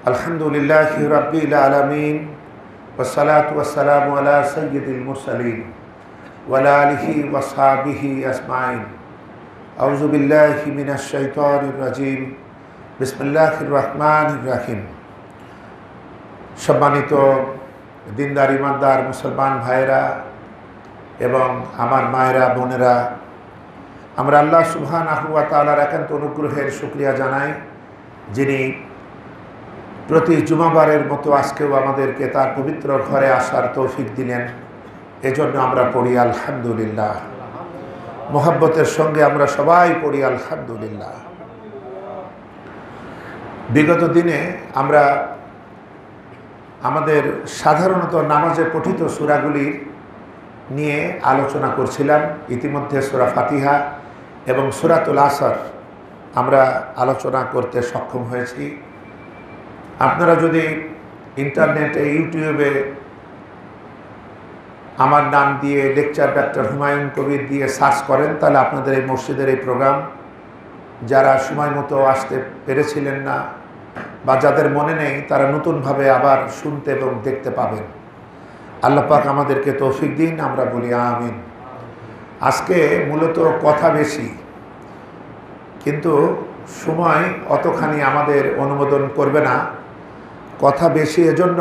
अल्हम्दुलिल्लाहि रब्बिल आलमीन वस्सलातु वस्सलामु अला सय्यिदिल मुरसलीन वअला आलिहि वसहबिहि अजमाइन। औज़ु बिल्लाहि मिनश शैतानिर रजीम। बिस्मिल्लाहिर रहमानिर रहीम। सम्मानित दिनदार ईमानदार मुसलमान भाइरा এবং আমার মায়েরা বোনেরা, আমরা আল্লাহ সুবহানাহু ওয়া তাআলার একান্ত অনুগ্রহের শুকরিয়া জানাই, যিনি প্রতি জুমাবারের মতো আজকেও আমাদেরকে তার পবিত্র ঘরে আসার তৌফিক দিলেন। এজন্য আমরা পড়ি আলহামদুলিল্লাহ। মোহাব্বতের সঙ্গে আমরা সবাই পড়ি আলহামদুলিল্লাহ। বিগত দিনে আমরা আমাদের সাধারণত নামাজে পঠিত সূরাগুলির নিয়ে আলোচনা করছিলাম। ইতিমধ্যে সূরা ফাতিহা এবং সূরাতুল আসর আমরা আলোচনা করতে সক্ষম হয়েছি। আপনারা যদি ইন্টারনেটে ইউটিউবে আমার নাম দিয়ে লেকচার ডাক্তার হুমায়ুন কবির দিয়ে সার্চ করেন, তাহলে আপনাদের এই মসজিদের এই প্রোগ্রাম যারা সময় মতো আসতে পেরেছিলেন না বা যাদের মনে নেই, তারা নতুনভাবে আবার শুনতে এবং দেখতে পাবেন। আল্লাহ পাক আমাদেরকে তৌফিক দিন, আমরা বলি আমিন। আজকে মূলত কথা বেশি, কিন্তু সময় অতখানি আমাদের অনুমোদন করবে না। কথা বেশি এজন্য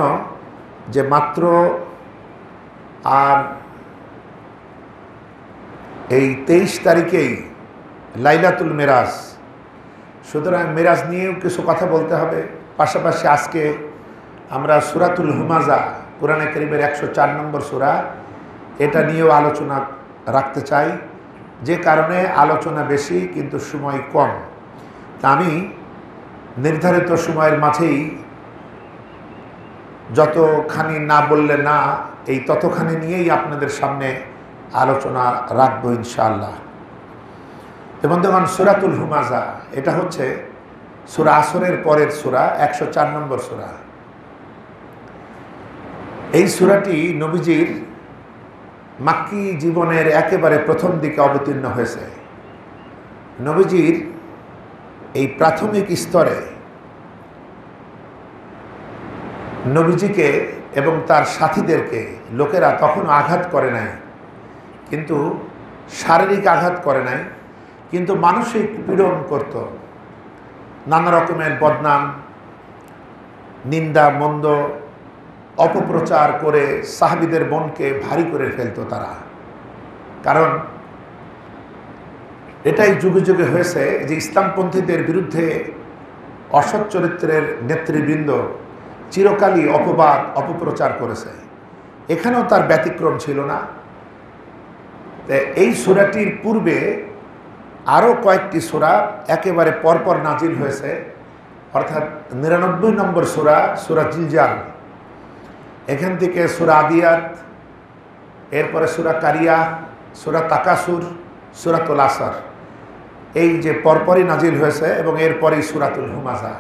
যে মাত্র আর এই 23 তারিখেই লাইলাতুল মেরাজ, সুতরাং মেরাজ নিয়েও কিছু কথা বলতে হবে। পাশাপাশি আজকে আমরা সূরাতুল হুমাজা, কোরআনে কারীমের 104 নম্বর সূরা, এটা নিয়েও আলোচনা রাখতে চাই। যে কারণে আলোচনা বেশি কিন্তু সময় কম, তা আমি নির্ধারিত সময়ের মাঝেই যতখানি না বললে না, এই ততখানি নিয়েই আপনাদের সামনে আলোচনা রাখবো ইনশাআল্লাহ। এবং দেখুন, সূরাতুল হুমাজা এটা হচ্ছে সূরা আসরের পরের সূরা, 104 নম্বর সূরা। এই সূরাটি নবীজির মাক্কি জীবনের একেবারে প্রথম দিকে অবতীর্ণ হয়েছে। নবীজির এই প্রাথমিক স্তরে নবীজিকে এবং তার সাথীদেরকে লোকেরা তখনও আঘাত করে নাই, কিন্তু শারীরিক আঘাত করে নাই, কিন্তু মানসিক পীড়ন করত। নানা রকমের বদনাম, নিন্দা, মন্দ, অপপ্রচার করে সাহাবীদের মনকে ভারী করে ফেলতো তারা। কারণ এটাই যুগে যুগে হয়েছে যে ইসলামপন্থীদের বিরুদ্ধে অসৎ চরিত্রের নেতৃবৃন্দ চিরকালই অপবাদ, অপপ্রচার করেছে। এখানেও তার ব্যতিক্রম ছিল না। এই সূরাটির পূর্বে আরও কয়েকটি সূরা একেবারে পরপর নাজিল হয়েছে, অর্থাৎ 99 নম্বর সূরা, সূরা জিলজাল। এখান থেকে সূরা আদিয়াত, এরপরে সূরা কারিয়া, সূরা তাকাসুর, সূরাতুল আসর, এই যে পরপরই নাজিল হয়েছে, এবং এরপরই সূরাতুল হুমাজা।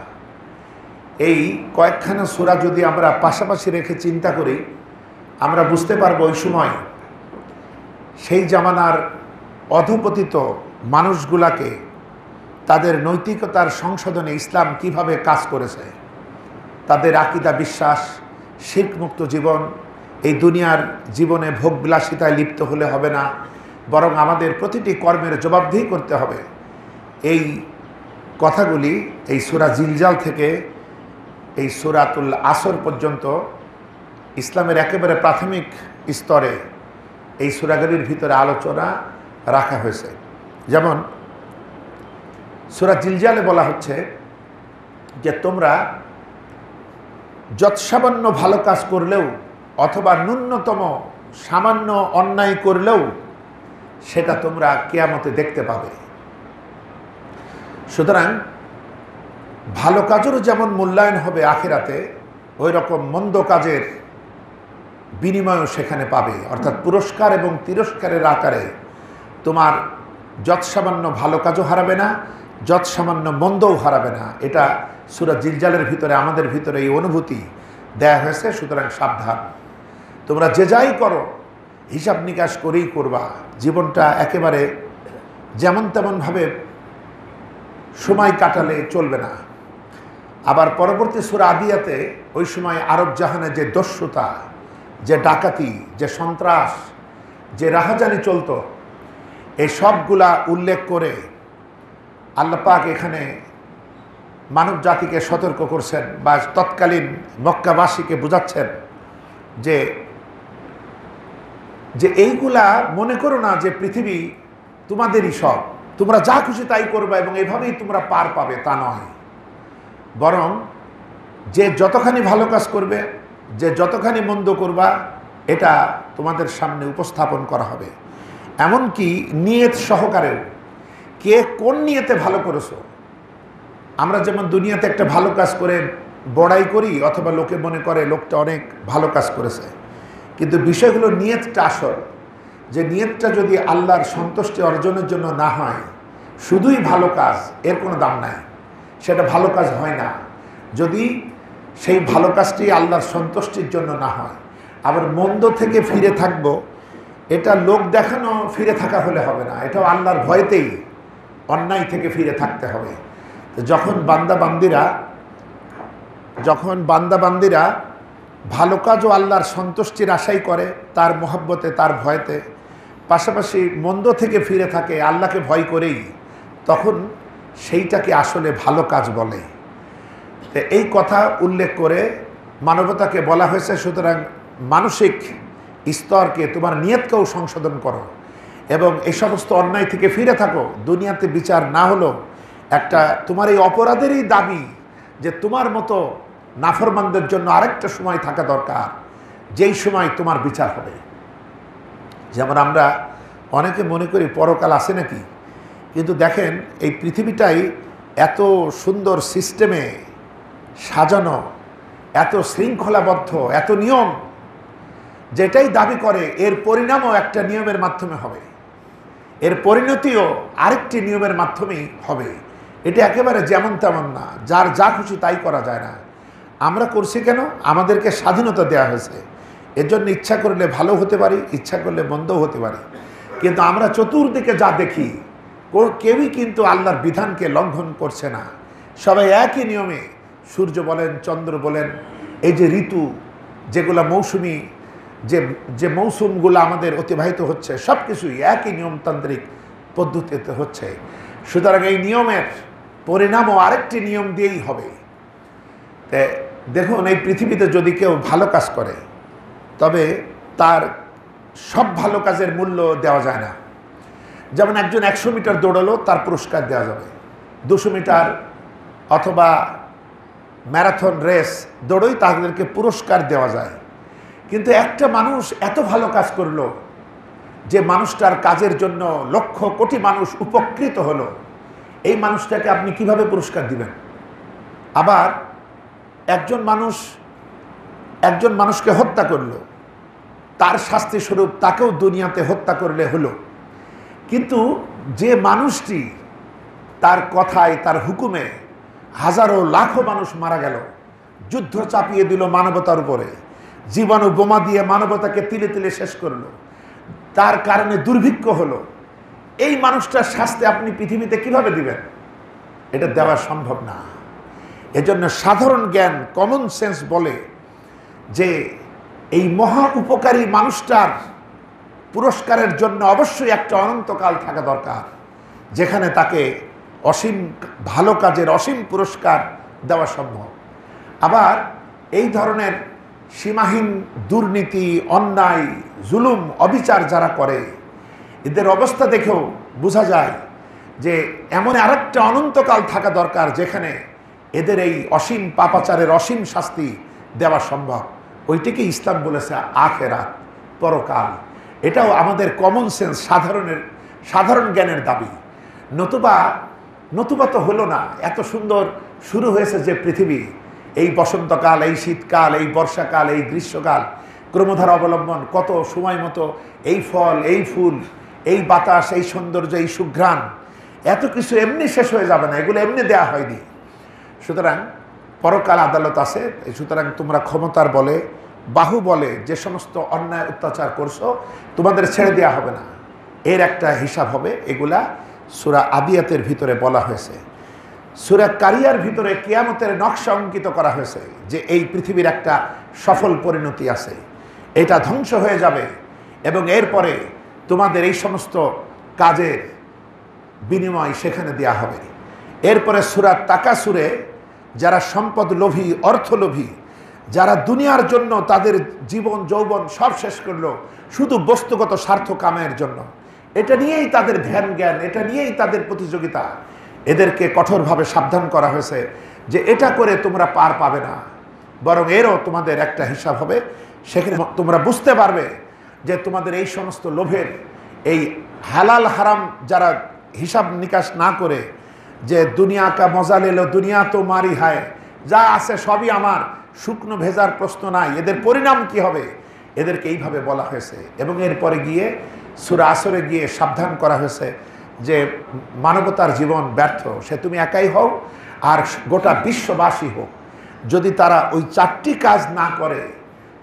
এই কয়েকখানা সূরা যদি আমরা পাশাপাশি রেখে চিন্তা করি, আমরা বুঝতে পারবো ওই সময় সেই জামানার অধপতিত মানুষগুলাকে তাদের নৈতিকতার সংশোধনে ইসলাম কিভাবে কাজ করেছে। তাদের আকীদা, বিশ্বাস, শিরকমুক্ত জীবন, এই দুনিয়ার জীবনে ভোগবিলাসিতায় লিপ্ত হলে হবে না, বরং আমাদের প্রতিটি কর্মের জবাবদিহি করতে হবে। এই কথাগুলি এই সূরা জিলজাল থেকে এই সূরাতুল আসর পর্যন্ত ইসলামের একেবারে প্রাথমিক স্তরে এই সূরাগুলির ভিতরে আলোচনা রাখা হয়েছে। যেমন সূরা জিলজালে বলা হচ্ছে যে তোমরা যৎসামান্য ভালো কাজ করলেও অথবা ন্যূনতম সামান্য অন্যায় করলেও সেটা তোমরা কিয়ামতে দেখতে পাবে। সুতরাং ভালো কাজেরও যেমন মূল্যায়ন হবে আখিরাতে, ওই রকম মন্দ কাজের বিনিময়ও সেখানে পাবে। অর্থাৎ পুরস্কার এবং তিরস্কারের আকারে তোমার যৎসামান্য ভালো কাজও হারাবে না, যৎসামান্য মন্দও হারাবে না। এটা সূরা জিলজালের ভিতরে আমাদের ভিতরে এই অনুভূতি দেয়া হয়েছে। সুতরাং সাবধান, তোমরা যে যাই করো হিসাব নিকাশ করেই করবা। জীবনটা একেবারে যেমন তেমনভাবে সময় কাটালে চলবে না। আবার পরবর্তী সূরা আদিয়াতে ওই সময় আরব জাহানে যে দস্যুতা, যে ডাকাতি, যে সন্ত্রাস, যে রাহাজানি চলতো, এই সবগুলা উল্লেখ করে আল্লাহ পাক এখানে মানব জাতিকে সতর্ক করছেন বা তৎকালীন মক্কাবাসীকে বোঝাচ্ছেন যে যে এইগুলা মনে করো না যে পৃথিবী তোমাদেরই সব, তোমরা যা খুশি তাই করবে এবং এভাবেই তোমরা পার পাবে, তা নয়। বরং যে যতখানি ভালো কাজ করবে, যে যতখানি মন্দ করবা, এটা তোমাদের সামনে উপস্থাপন করা হবে। এমনকি নিয়ত সহকারেও, কে কোন নিয়তে ভালো করেছো। আমরা যেমন দুনিয়াতে একটা ভালো কাজ করে বড়াই করি অথবা লোকে মনে করে লোকটা অনেক ভালো কাজ করেছে, কিন্তু বিষয়গুলো নিয়তটা আসল। যে নিয়তটা যদি আল্লাহর সন্তুষ্টি অর্জনের জন্য না হয়, শুধুই ভালো কাজ, এর কোনো দাম নাই, সেটা ভালো কাজ হয় না। যদি সেই ভালো কাজটি আল্লাহর সন্তুষ্টির জন্য না হয়। আবার মন্দ থেকে ফিরে থাকবো, এটা লোক দেখানো ফিরে থাকা হলে হবে না, এটাও আল্লাহর ভয়তেই অন্যায় থেকে ফিরে থাকতে হবে। তো যখন বান্দাবান্দিরা ভালো কাজ ও আল্লাহর সন্তুষ্টির আশাই করে, তার মহব্বতে, তার ভয়তে, পাশাপাশি মন্দ থেকে ফিরে থাকে আল্লাহকে ভয় করেই, তখন সেইটাকে আসলে ভালো কাজ বলে। তো এই কথা উল্লেখ করে মানবতাকে বলা হয়েছে, সুতরাং মানসিক স্তরকে, তোমার নিয়তকেও সংশোধন করো এবং এই সমস্ত অন্যায় থেকে ফিরে থাকো। দুনিয়াতে বিচার না হলো একটা তোমার এই অপরাধেরই দাবি যে তোমার মতো নাফরমানদের জন্য আরেকটা সময় থাকা দরকার, যেই সময় তোমার বিচার হবে। যেমন আমরা অনেকে মনে করি পরকাল আছে নাকি, কিন্তু দেখেন এই পৃথিবীটাই এত সুন্দর সিস্টেমে সাজানো, এত শৃঙ্খলাবদ্ধ, এত নিয়ম, যেটাই দাবি করে এর পরিণামও একটা নিয়মের মাধ্যমে হবে, এর পরিণতিও আরেকটি নিয়মের মাধ্যমেই হবে। এটা একেবারে যেমন তেমন না, যার যা খুশি তাই করা যায় না। আমরা করছি কেন? আমাদেরকে স্বাধীনতা দেওয়া হয়েছে, এর জন্য ইচ্ছা করলে ভালো হতে পারি, ইচ্ছা করলে মন্দও হতে পারি। কিন্তু আমরা চতুর্দিকে যা দেখি, কেউই কিন্তু আল্লাহর বিধানকে লঙ্ঘন করছে না। সবাই একই নিয়মে, সূর্য বলেন, চন্দ্র বলেন, এই যে ঋতু, যেগুলো মৌসুমি, যে মৌসুমগুলো আমাদের অতিবাহিত হচ্ছে, সব কিছুই একই নিয়মতান্ত্রিক পদ্ধতিতে হচ্ছে। সুতরাং এই নিয়মের পরিণামও আরেকটি নিয়ম দিয়েই হবে। দেখুন, এই পৃথিবীতে যদি কেউ ভালো কাজ করে, তবে তার সব ভালো কাজের মূল্য দেওয়া যায় না। যেমন একজন 100 মিটার দৌড়ালো, তার পুরস্কার দেওয়া যাবে। 200 মিটার অথবা ম্যারাথন রেস দৌড়ই তাদেরকে পুরস্কার দেওয়া যায়। কিন্তু একটা মানুষ এত ভালো কাজ করলো যে মানুষটার কাজের জন্য লক্ষ কোটি মানুষ উপকৃত হলো, এই মানুষটাকে আপনি কিভাবে পুরস্কার দিবেন? আবার একজন মানুষকে হত্যা করলো, তার শাস্তি স্বরূপ তাকেও দুনিয়াতে হত্যা করলে হলো। কিন্তু যে মানুষটি তার কথায়, তার হুকুমে হাজারো লাখো মানুষ মারা গেল, যুদ্ধ চাপিয়ে দিল মানবতার উপরে, জীবাণু বোমা দিয়ে মানবতাকে তিলে তিলে শেষ করলো, তার কারণে দুর্ভিক্ষ হলো, এই মানুষটার শাস্তি আপনি পৃথিবীতে কিভাবে দিবেন? এটা দেওয়া সম্ভব না। এজন্য সাধারণ জ্ঞান, কমন সেন্স বলে যে এই মহা উপকারী মানুষটার পুরস্কারের জন্য অবশ্যই একটা অনন্তকাল থাকা দরকার, যেখানে তাকে অসীম ভালো কাজের অসীম পুরস্কার দেওয়া সম্ভব। আবার এই ধরনের সীমাহীন দুর্নীতি, অন্যায়, জুলুম, অবিচার যারা করে, এদের অবস্থা দেখেও বোঝা যায় যে এমন আরেকটা অনন্তকাল থাকা দরকার, যেখানে এদের এই অসীম পাপাচারের অসীম শাস্তি দেওয়া সম্ভব। ওইটিকে ইসলাম বলেছে আখেরাত, পরকাল। এটাও আমাদের কমন সেন্স, সাধারণ জ্ঞানের দাবি। নতুবা তো হলো না। এত সুন্দর শুরু হয়েছে যে পৃথিবী, এই বসন্তকাল, এই শীতকাল, এই বর্ষাকাল, এই গ্রীষ্মকাল, ক্রমধারা অবলম্বন কত সময় মতো এই ফল, এই ফুল, এই বাতাস, এই সৌন্দর্য, এই সুঘ্রাণ, এত কিছু এমনি শেষ হয়ে যাবে না, এগুলো এমনি দেয়া হয়নি। সুতরাং পরকাল আদালত আছে। সুতরাং তোমরা ক্ষমতার বলে, বাহু বলে যে সমস্ত অন্যায় অত্যাচার করছো, তোমাদের ছেড়ে দেওয়া হবে না, এর একটা হিসাব হবে। এগুলা সূরা আদিয়াতের ভিতরে বলা হয়েছে। সূরা কারিয়ার ভিতরে কিয়ামতের নকশা অঙ্কিত করা হয়েছে যে এই পৃথিবীর একটা সফল পরিণতি আছে, এটা ধ্বংস হয়ে যাবে এবং এরপরে তোমাদের এই সমস্ত কাজের বিনিময় সেখানে দেয়া হবে। এরপরে সূরা তাকাসুরে যারা সম্পদ লোভী, অর্থ লোভী, যারা দুনিয়ার জন্য তাদের জীবন যৌবন সব শেষ করলো শুধু বস্তুগত স্বার্থ কামায়ের জন্য, এটা নিয়েই তাদের ধ্যান জ্ঞান, এটা নিয়েই তাদের প্রতিযোগিতা, এদেরকে কঠোরভাবে সাবধান করা হয়েছে যে এটা করে তোমরা পার পাবে না, বরং এরও তোমাদের একটা হিসাব হবে। সেখানে তোমরা বুঝতে পারবে যে তোমাদের এই সমস্ত লোভের, এই হালাল হারাম যারা হিসাব নিকাশ না করে, যে দুনিয়া কা মজা লেলো দুনিয়া তো মারি হায়, যা আছে সবই আমার, শুকনো ভেজার প্রশ্ন নাই, এদের পরিণাম কি হবে, এদেরকে এইভাবে বলা হয়েছে। এবং এরপরে গিয়ে সূরা আসরে গিয়ে সাবধান করা হয়েছে যে মানবতার জীবন ব্যর্থ, সে তুমি একাই হও আর গোটা বিশ্ববাসী হোক, যদি তারা ওই চারটি কাজ না করে,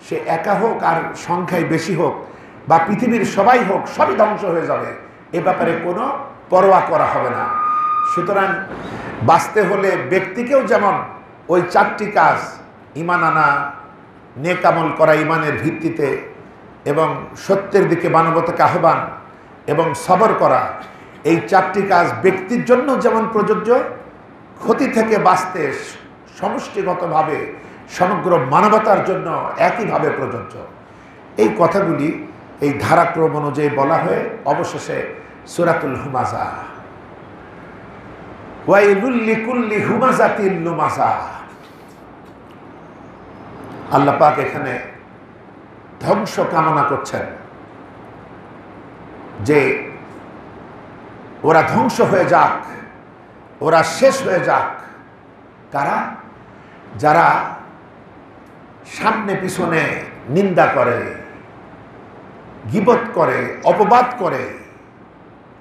সে একা হোক আর সংখ্যায় বেশি হোক বা পৃথিবীর সবাই হোক, সবই ধ্বংস হয়ে যাবে, এ ব্যাপারে কোনো পরোয়া করা হবে না। সুতরাং বাঁচতে হলে ব্যক্তিকেও যেমন ওই চারটি কাজ, ঈমান আনা, নেক আমল করা ঈমানের ভিত্তিতে, এবং সত্যের দিকে মানবতাকে আহ্বান এবং সবর করা, এই চারটি কাজ ব্যক্তির জন্য যেমন প্রযোজ্য, ক্ষতি থেকে বাঁচতে সমষ্টিগতভাবে সমগ্র মানবতার জন্য একইভাবে প্রযোজ্য। এই কথাগুলি এই ধারাক্রম অনুযায়ী বলা হয়ে অবশেষে সূরাতুল হুমাযা, ওয়াইলুল লিকুল্লি হুমাযাতিল লুমাযা, আল্লাহ পাক এখানে ধ্বংস কামনা করছেন যে ওরা ধ্বংস হয়ে যাক, ওরা শেষ হয়ে যাক। কারা? যারা সামনে পিছনে নিন্দা করে, গীবত করে, অপবাদ করে,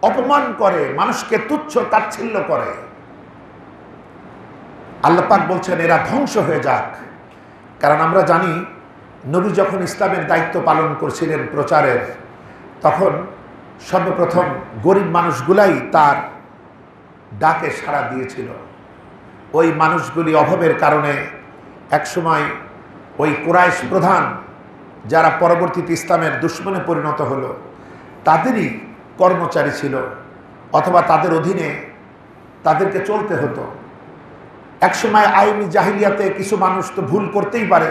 অপমান করে, মানুষকে তুচ্ছ তাচ্ছিল্য করে। আল্লাহ পাক বলছেন এরা ধ্বংস হয়ে যাক। কারণ আমরা জানি নবী যখন ইসলামের দায়িত্ব পালন করছিলেন প্রচারের, তখন সর্বপ্রথম গরিব মানুষগুলাই তার ডাকে সাড়া দিয়েছিল। ওই মানুষগুলি অভাবের কারণে একসময় ওই কুরাইশ প্রধান, যারা পরবর্তীতে ইসলামের দুশমনে পরিণত হলো, তাদেরই কর্মচারী ছিল অথবা তাদের অধীনে তাদেরকে চলতে হতো। একসময় আইনি জাহিলিয়াতে কিছু মানুষ তো ভুল করতেই পারে,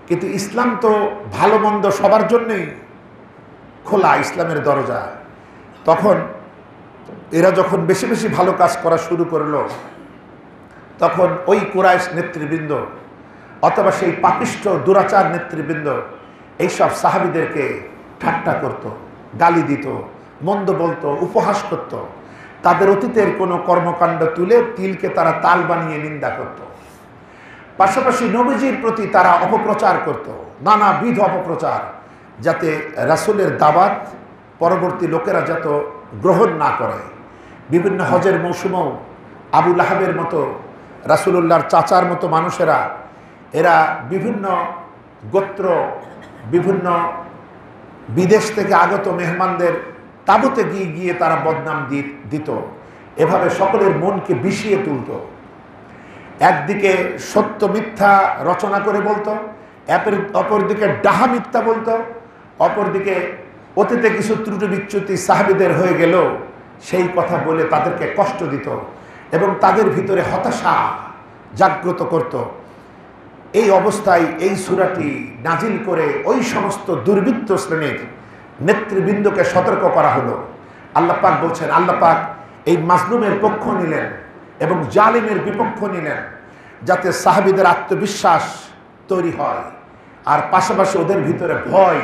কিন্তু ইসলাম তো ভালো মন্দ সবার জন্যই খোলা, ইসলামের দরজা। তখন এরা যখন বেশি বেশি ভালো কাজ করা শুরু করলো, তখন ওই কুরাইশ নেতৃবৃন্দ অথবা সেই পাপিষ্ঠ দুরাচার নেতৃবৃন্দ এইসব সাহাবীদেরকে ঠাট্টা করত, গালি দিত, মন্দ বলতো, উপহাস করত। তাদের অতীতের কোনো কর্মকাণ্ড তুলে তিলকে তারা তাল বানিয়ে নিন্দা করত। পাশাপাশি নবীজির প্রতি তারা অপপ্রচার করত, নানাবিধ অপপ্রচার, যাতে রাসূলের দাওয়াত পরবর্তী লোকেরা যত গ্রহণ না করে। বিভিন্ন হজের মৌসুমেও আবু লাহাবের মতো, রাসূলুল্লাহর চাচার মতো মানুষেরা, এরা বিভিন্ন গোত্র, বিভিন্ন বিদেশ থেকে আগত মেহমানদের তাঁবুতে গিয়ে গিয়ে তারা বদনাম দিত। এভাবে সকলের মনকে বিষিয়ে তুলত। একদিকে সত্য মিথ্যা রচনা করে বলতো, অপরদিকে ডাহা মিথ্যা বলতো, অপরদিকে অতীতে কিছু ত্রুটি বিচ্যুতি সাহাবীদের হয়ে গেল সেই কথা বলে তাদেরকে কষ্ট দিত এবং তাদের ভিতরে হতাশা জাগ্রত করত। এই অবস্থায় এই সূরাটি নাজিল করে ওই সমস্ত দুর্বৃত্ত শ্রেণীর নেতৃবৃন্দকে সতর্ক করা হলো। আল্লাহ পাক বলছেন, আল্লাহ পাক এই মাজলুমের পক্ষ নিলেন এবং জালিমের বিপক্ষ নিলেন, যাতে সাহাবীদের আত্মবিশ্বাস তৈরি হয় আর পাশাপাশি ওদের ভিতরে ভয়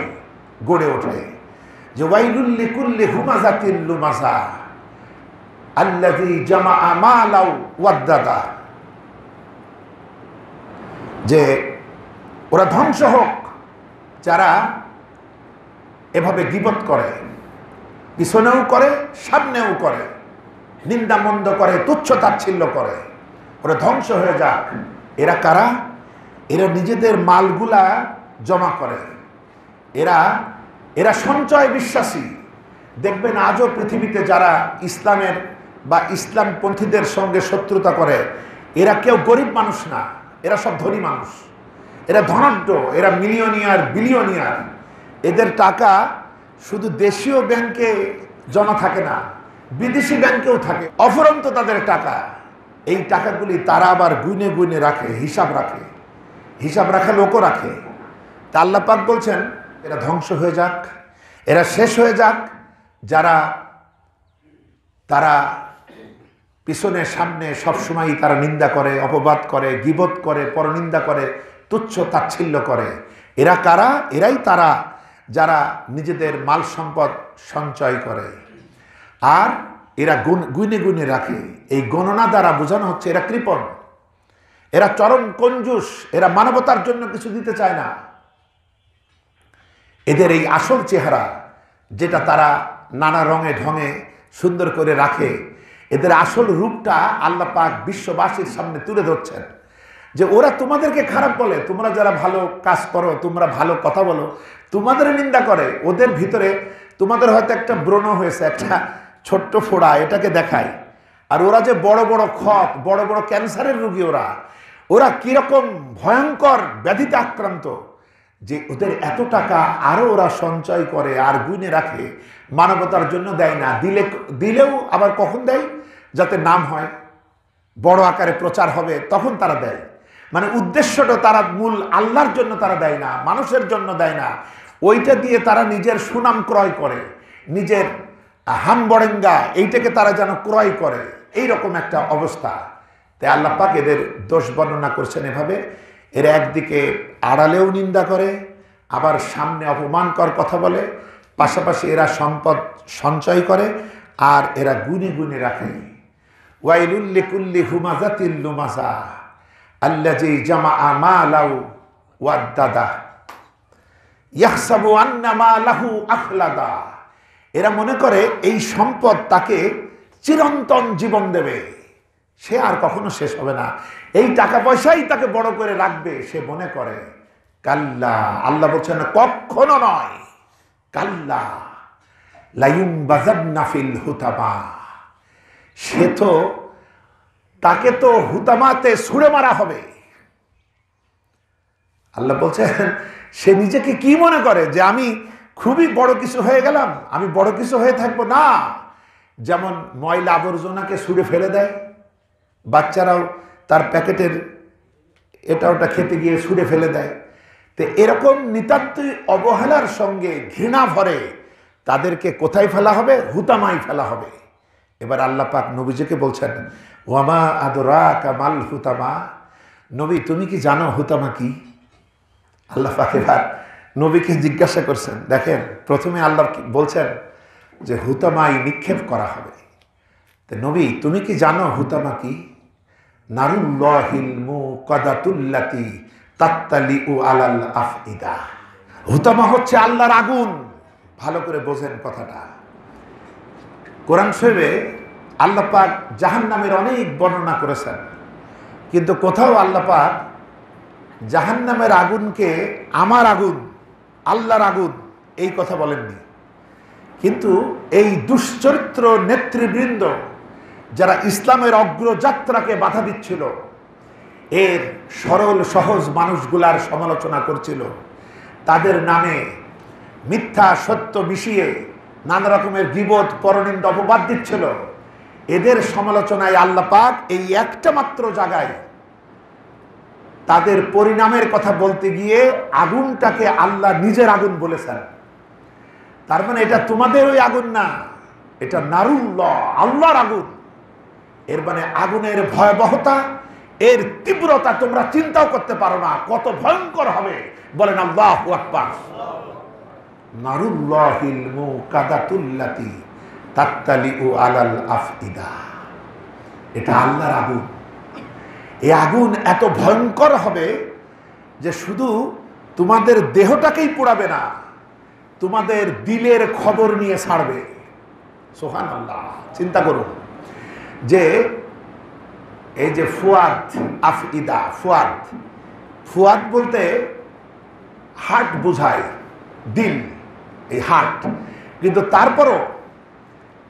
গড়ে ওঠে। যে ওয়াইলুল লিকুল্লি হুমাযাতিল লুমাযা আল্লাযী জামাআ মালাও ওয়াদ্দাদা, যে ওরা ধ্বংস হোক যারা এভাবে গীবত করে, পিছনেও করে, সামনেও করে, নিন্দা মন্দ করে, তুচ্ছ তাচ্ছিল্য করে, ওরা ধ্বংস হয়ে যাক। এরা কারা? এরা নিজেদের মালগুলা জমা করে, এরা সঞ্চয় বিশ্বাসী। দেখবেন আজও পৃথিবীতে যারা ইসলামের বা ইসলামপন্থীদের সঙ্গে শত্রুতা করে, এরা কেউ গরিব মানুষ না, এরা সব ধনী মানুষ, এরা ধনাঢ্য, এরা মিলিয়নিয়ার, বিলিয়নিয়ার। এদের টাকা শুধু দেশীয় ব্যাংকে জমা থাকে না, বিদেশি ব্যাংকেও থাকে, অফুরন্ত তাদের টাকা। এই টাকাগুলি তারা আবার গুনে গুনে রাখে, হিসাব রাখে, হিসাব রাখা লোকও রাখে। তা আল্লাহ পাক বলছেন এরা ধ্বংস হয়ে যাক, এরা শেষ হয়ে যাক, যারা তারা পিছনে সামনে সবসময় তারা নিন্দা করে, অপবাদ করে, গীবত করে, পরনিন্দা করে, তুচ্ছ তাচ্ছিল্য করে। এরা কারা? এরাই তারা যারা নিজেদের মাল সম্পদ সঞ্চয় করে আর এরা গুনে গুনে রাখে। এই গণনা দ্বারা বোঝানো হচ্ছে এরা কৃপণ, এরা চরম কঞ্জুস, এরা মানবতার জন্য কিছু দিতে চায় না। এদের এই আসল চেহারা, যেটা তারা নানা রঙে ঢঙে সুন্দর করে রাখে, এদের আসল রূপটা আল্লাহ পাক বিশ্ববাসীর সামনে তুলে ধরছেন। যে ওরা তোমাদেরকে খারাপ বলে, তোমরা যারা ভালো কাজ করো, তোমরা ভালো কথা বলো, তোমাদের নিন্দা করে। ওদের ভিতরে তোমাদের হয়তো একটা ব্রণ হয়েছে, একটা ছোট্ট ফোড়া, এটাকে দেখায়। আর ওরা যে বড় বড় ক্ষত, বড় বড় ক্যান্সারের রোগী, ওরা কিরকম ভয়ঙ্কর ব্যাধিতে আক্রান্ত, যে ওদের এত টাকা আরো ওরা সঞ্চয় করে আর গুনে রাখে, মানবতার জন্য দেয় না। দিলেও আবার কখন দেয়? যাতে নাম হয়, বড় আকারে প্রচার হবে, তখন তারা দেয়। মানে উদ্দেশ্যটা তারা মূল আল্লাহর জন্য তারা দেয় না, মানুষের জন্য দেয় না। ওইটা দিয়ে তারা নিজের সুনাম ক্রয় করে, নিজের হামবড়েঙ্গা এইটাকে তারা যেন ক্রয় করে, এইরকম একটা অবস্থা। তাই আল্লাহ পাক এদের দোষ বর্ণনা করছেন এভাবে। এরা একদিকে আড়ালেও নিন্দা করে, আবার সামনে অপমানকর কথা বলে, পাশাপাশি এরা সম্পদ সঞ্চয় করে আর এরা গুনে গুনে রাখে। ওয়াইলুল লিকুল্লি হুমাযাতিল লুমাযা আল্লাযী জামাআ মালাহু ওয়াদ্দাদা ইয়াহসাবু আন্না মালাহু আখলাদা। এরা মনে করে এই সম্পদ তাকে চিরন্তন জীবন দেবে, সে আর কখনো শেষ হবে না, এই টাকা পয়সাই তাকে বড় করে রাখবে, সে মনে করে। কাল্লা, আল্লাহ বলছেন কখনো নয়, কাল্লা লায়ুনবাযান্না ফিল হুতামা। সে তো, তাকে তো হুতামাতে ছুঁড়ে মারা হবে। আল্লাহ বলছেন সে নিজেকে কি মনে করে যে আমি খুবই বড় কিছু হয়ে গেলাম, আমি বড় কিছু হয়ে থাকবো না। যেমন ময়লা আবর্জনাকে ছুঁড়ে ফেলে দেয়, বাচ্চারাও তার প্যাকেটের এটা ওটা খেতে গিয়ে ছুঁড়ে ফেলে দেয়। তো এরকম নিতান্তই অবহেলার সঙ্গে ঘৃণা ভরে তাদেরকে কোথায় ফেলা হবে? হুতামায় ফেলা হবে। এবার আল্লাহ পাক নবীজিকে বলছেন ওয়ামা আদরাকা মাল হুতামা। নবী তুমি কি জানো হুতামা কি? আল্লাহ পাক এবার নবীকে জিজ্ঞাসা করছেন। দেখেন, প্রথমে আল্লাহ বলছেন যে হুতামাই নিক্ষেপ করা হবে। তো নবী তুমি কি জানো হুতামা কি? নারুল্লাহিল মুকাদাতুল্লাতি তাত্তালিউ আলাল আফইদা। হুতামা হচ্ছে আল্লাহর আগুন। ভালো করে বোঝেন কথাটা। কোরআন শরীফে আল্লাহ পাক জাহান্নামের অনেক বর্ণনা করেছেন, কিন্তু কোথাও আল্লাহ পাক জাহান্নামের আগুনকে আমার আগুন, আল্লাহর আগুন এই কথা বলেননি। কিন্তু এই দুশ্চরিত্র নেতৃবৃন্দ যারা ইসলামের অগ্রযাত্রাকে বাধা দিচ্ছিল, এর সরল সহজ মানুষগুলার সমালোচনা করছিল, তাদের নামে মিথ্যা সত্য মিশিয়ে নানা রকমের গীবত, পরনিন্দা, অপবাদ দিচ্ছিল, এদের সমালোচনায় আল্লাহ পাক এই একটা মাত্র জায়গায় তাদের পরিণামের কথা বলতে গিয়ে আগুনটাকে আল্লাহ নিজের আগুন বলেছেন। তার মানে এটা তোমাদের ওই আগুন না, এটা নারুল্লাহ, আল্লাহর আগুন। এর মানে আগুনের ভয়াবহতা, এর তীব্রতা তোমরা চিন্তাও করতে পারো না, কত ভয়ঙ্কর হবে। বলেন আল্লাহু আকবার। নারুল্লাহিল মুকাদাতুল্লাতি তাত্তালিউ আলাল আফইদা। এটা আল্লাহর আগুন। এই আগুন এত ভয়ঙ্কর হবে যে শুধু তোমাদের দেহটাকেই পোড়াবে না, তোমাদের দিলের খবর নিয়ে ছাড়বে। সুবহানাল্লাহ। চিন্তা করুন যে এই যে ফুয়াদ, আফইদা, ফুয়াদ, ফুয়াদ বলতে হার্ট বোঝায়, দিল, এই হার্ট। কিন্তু তারপরও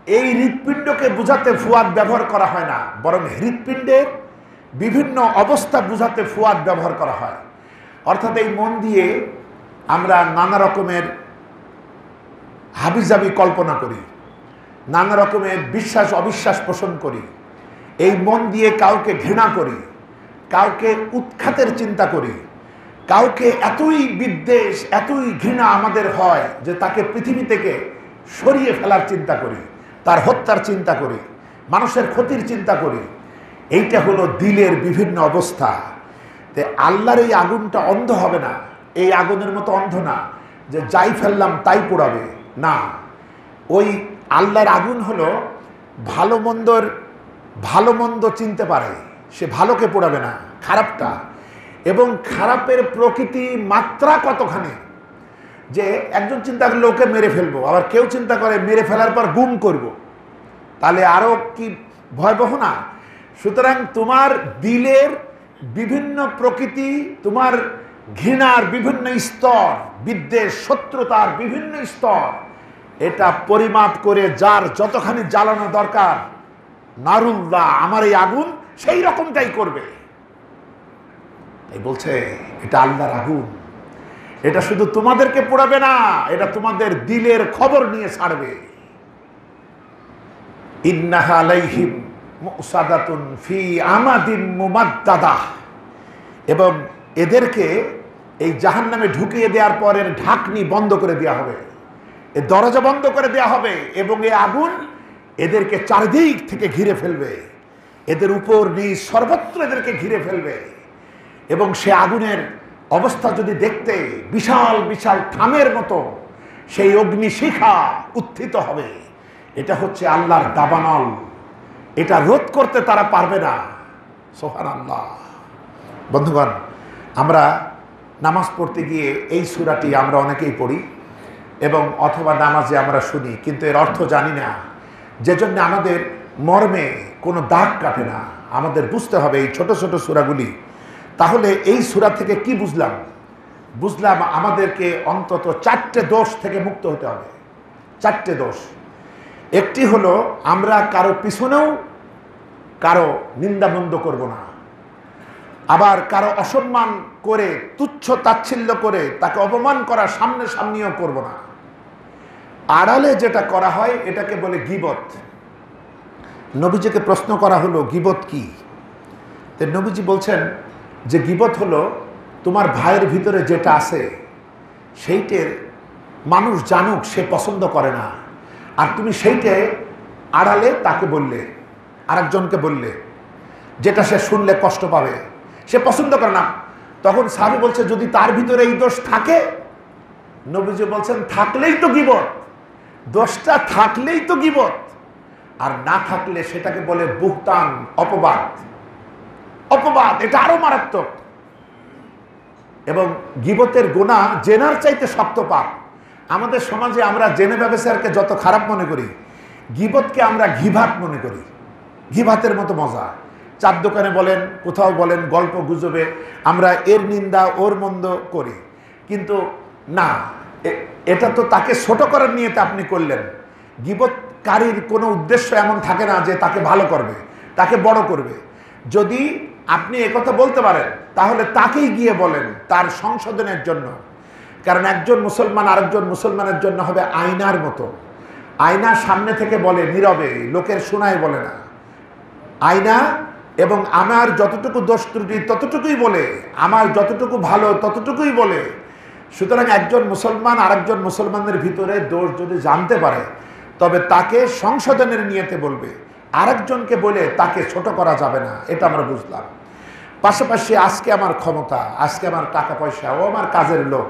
এই হৃৎপিণ্ডকে বুঝাতে ফুয়াদ ব্যবহার করা হয় না, বরং হৃৎপিণ্ডের বিভিন্ন অবস্থা বুঝাতে ফুয়াদ ব্যবহার করা হয়। অর্থাৎ এই মন দিয়ে আমরা নানা রকমের হাবিজাবি কল্পনা করি, নানা রকমের বিশ্বাস অবিশ্বাস পোষণ করি। এই মন দিয়ে কাউকে ঘৃণা করি, কাউকে উৎখাতের চিন্তা করি, কাউকে এতই বিদ্বেষ এতই ঘৃণা আমাদের হয় যে তাকে পৃথিবী থেকে সরিয়ে ফেলার চিন্তা করি, তার হত্যার চিন্তা করি, মানুষের ক্ষতির চিন্তা করি। এইটা হলো দিলের বিভিন্ন অবস্থা। তে আল্লাহর এই আগুনটা অন্ধ হবে না, এই আগুনের মতো অন্ধ না যে যাই ফেললাম তাই পোড়াবে না। ওই আল্লাহর আগুন হলো ভালো মন্দ চিনতে পারে, সে ভালোকে পোড়াবে না, খারাপটা। এবং খারাপের প্রকৃতি মাত্রা কতখানি, যে একজন চিন্তা করলে ওকে মেরে ফেলবো, আবার কেউ চিন্তা করে মেরে ফেলার পর গুম করব, তাহলে আরো কি ভয়াবহ না? সুতরাং তোমার দিলের বিভিন্ন প্রকৃতি, তোমার ঘৃণার বিভিন্ন স্তর, বিদ্বেষ শত্রুতার বিভিন্ন স্তর, এটা পরিমাপ করে যার যতখানি জ্বালানো দরকার, নারুল্লাহ আমার এই আগুন সেই রকমটাই করবে। এই বলছে এটা আল্লাহর আগুন, এটা শুধু তোমাদেরকে পোড়াবে না, এটা তোমাদের দিলের খবর নিয়ে ছাড়বে। ইন্নাহা আলাইহিম মুসাদাতুন ফি আমাদিন মুমাদ্দাদাহ। এবং এদেরকে এই জাহান্নামে ঢুকিয়ে দেওয়ার পরের ঢাকনি বন্ধ করে দেওয়া হবে, এ দরজা বন্ধ করে দেওয়া হবে, এবং এই আগুন এদেরকে চারিদিক থেকে ঘিরে ফেলবে, এদের উপর নিচ সর্বত্র এদেরকে ঘিরে ফেলবে। এবং সে আগুনের অবস্থা যদি দেখতে বিশাল বিশাল থামের মতো সেই অগ্নিশিখা উত্থিত হবে। এটা হচ্ছে আল্লাহর দাবানল, এটা রোধ করতে তারা পারবে না। সুবহানাল্লাহ। বন্ধুগণ, আমরা নামাজ পড়তে গিয়ে এই সূরাটি আমরা অনেকেই পড়ি এবং অথবা নামাজে আমরা শুনি, কিন্তু এর অর্থ জানি না, যেজন্য আমাদের মর্মে কোনো দাগ কাটে না। আমাদের বুঝতে হবে এই ছোট ছোট সূরাগুলি। তাহলে এই সূরা থেকে কি বুঝলাম? বুঝলাম আমাদেরকে অন্তত 4টে দোষ থেকে মুক্ত হতে হবে। 4টে দোষ। একটি হলো আমরা কারো পিছনেও কারো নিন্দামন্দ করব না, আবার কারো অসম্মান করে তুচ্ছ তাচ্ছিল্য করে তাকে অপমান করা সামনেও করব না। আড়ালে যেটা করা হয় এটাকে বলে গীবত। নবীজিকে প্রশ্ন করা হলো গীবত কি? তো নবীজি বলছেন যে গীবত হলো তোমার ভাইয়ের ভিতরে যেটা আছে সেইটের মানুষ জানুক সে পছন্দ করে না, আর তুমি সেইটে আড়ালে তাকে বললে, আরেকজনকে বললে, যেটা সে শুনলে কষ্ট পাবে, সে পছন্দ করে না। তখন সাহাবী বলছে যদি তার ভিতরে এই দোষ থাকে, নবীজি বলছেন থাকলেই তো গীবত, দোষটা থাকলেই তো গীবত, আর না থাকলে সেটাকে বলে বুহতান, অপবাদ। অপবাদ এটা আরো মারাত্মক। এবং গীবতের গুনাহ জেনার চাইতে শক্ত পাপ। আমাদের সমাজে আমরা জেনে ব্যবসারকে যত খারাপ মনে করি, গীবতকে আমরা ঘিভাত মনে করি। ঘিভাতের মতো মজা। চার দোকানে বলেন, কোথাও বলেন, গল্প গুজবে আমরা এর নিন্দা ওর মন্দ করি, কিন্তু না, এটা তো তাকে ছোট করার নিয়তে আপনি করলেন। গীবতকারীর কোনো উদ্দেশ্য এমন থাকে না যে তাকে ভালো করবে, তাকে বড় করবে। যদি আপনি একথা বলতে পারেন তাহলে তাকেই গিয়ে বলেন তার সংশোধনের জন্য। কারণ একজন মুসলমান আরেকজন মুসলমানের জন্য হবে আয়নার মতো। আয়না সামনে থেকে বলে নীরবে, লোকের শোনায় বলে না। আয়না এবং আমার যতটুকু দোষ ত্রুটি ততটুকুই বলে, আমার যতটুকু ভালো ততটুকুই বলে। সুতরাং একজন মুসলমান আরেকজন মুসলমানের ভিতরে দোষ যদি জানতে পারে তবে তাকে সংশোধনের নিয়তে বলবে, আরেকজনকে বলে তাকে ছোট করা যাবে না। এটা আমরা বুঝলাম। পাশাপাশি আজকে আমার ক্ষমতা, আজকে আমার টাকা পয়সা, ও আমার কাজের লোক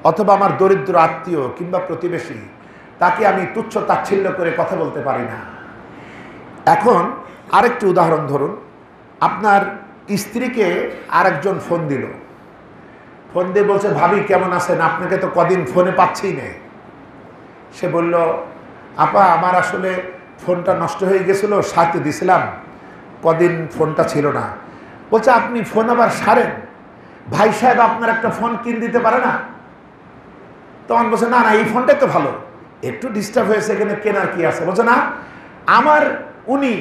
অথবা আমার দরিদ্র আত্মীয় কিংবা প্রতিবেশী, তাকে আমি তুচ্ছ তাচ্ছিল্য করে কথা বলতে পারি না। এখন আরেকটি উদাহরণ ধরুন, আপনার স্ত্রীকে আরেকজন ফোন দিল, ফোন দিয়ে বলছে ভাবি কেমন আছেন, আপনাকে তো কদিন ফোনে পাচ্ছি না। সে বলল আপা আমার আসলে ফোনটা নষ্ট হয়ে গেছিলো, সাথে দিছিলাম, কদিন ফোনটা ছিল না। বলছে আপনি ফোন আবার সারেন, ভাই সাহেব আপনার একটা ফোন কিনে দিতে পারে না? তখন বলছে না না এই ফোনটাই তো ভালো, একটু ডিস্টার্ব হয়েছে, এখানে কেনার কি আছে? বলছে না আমার উনি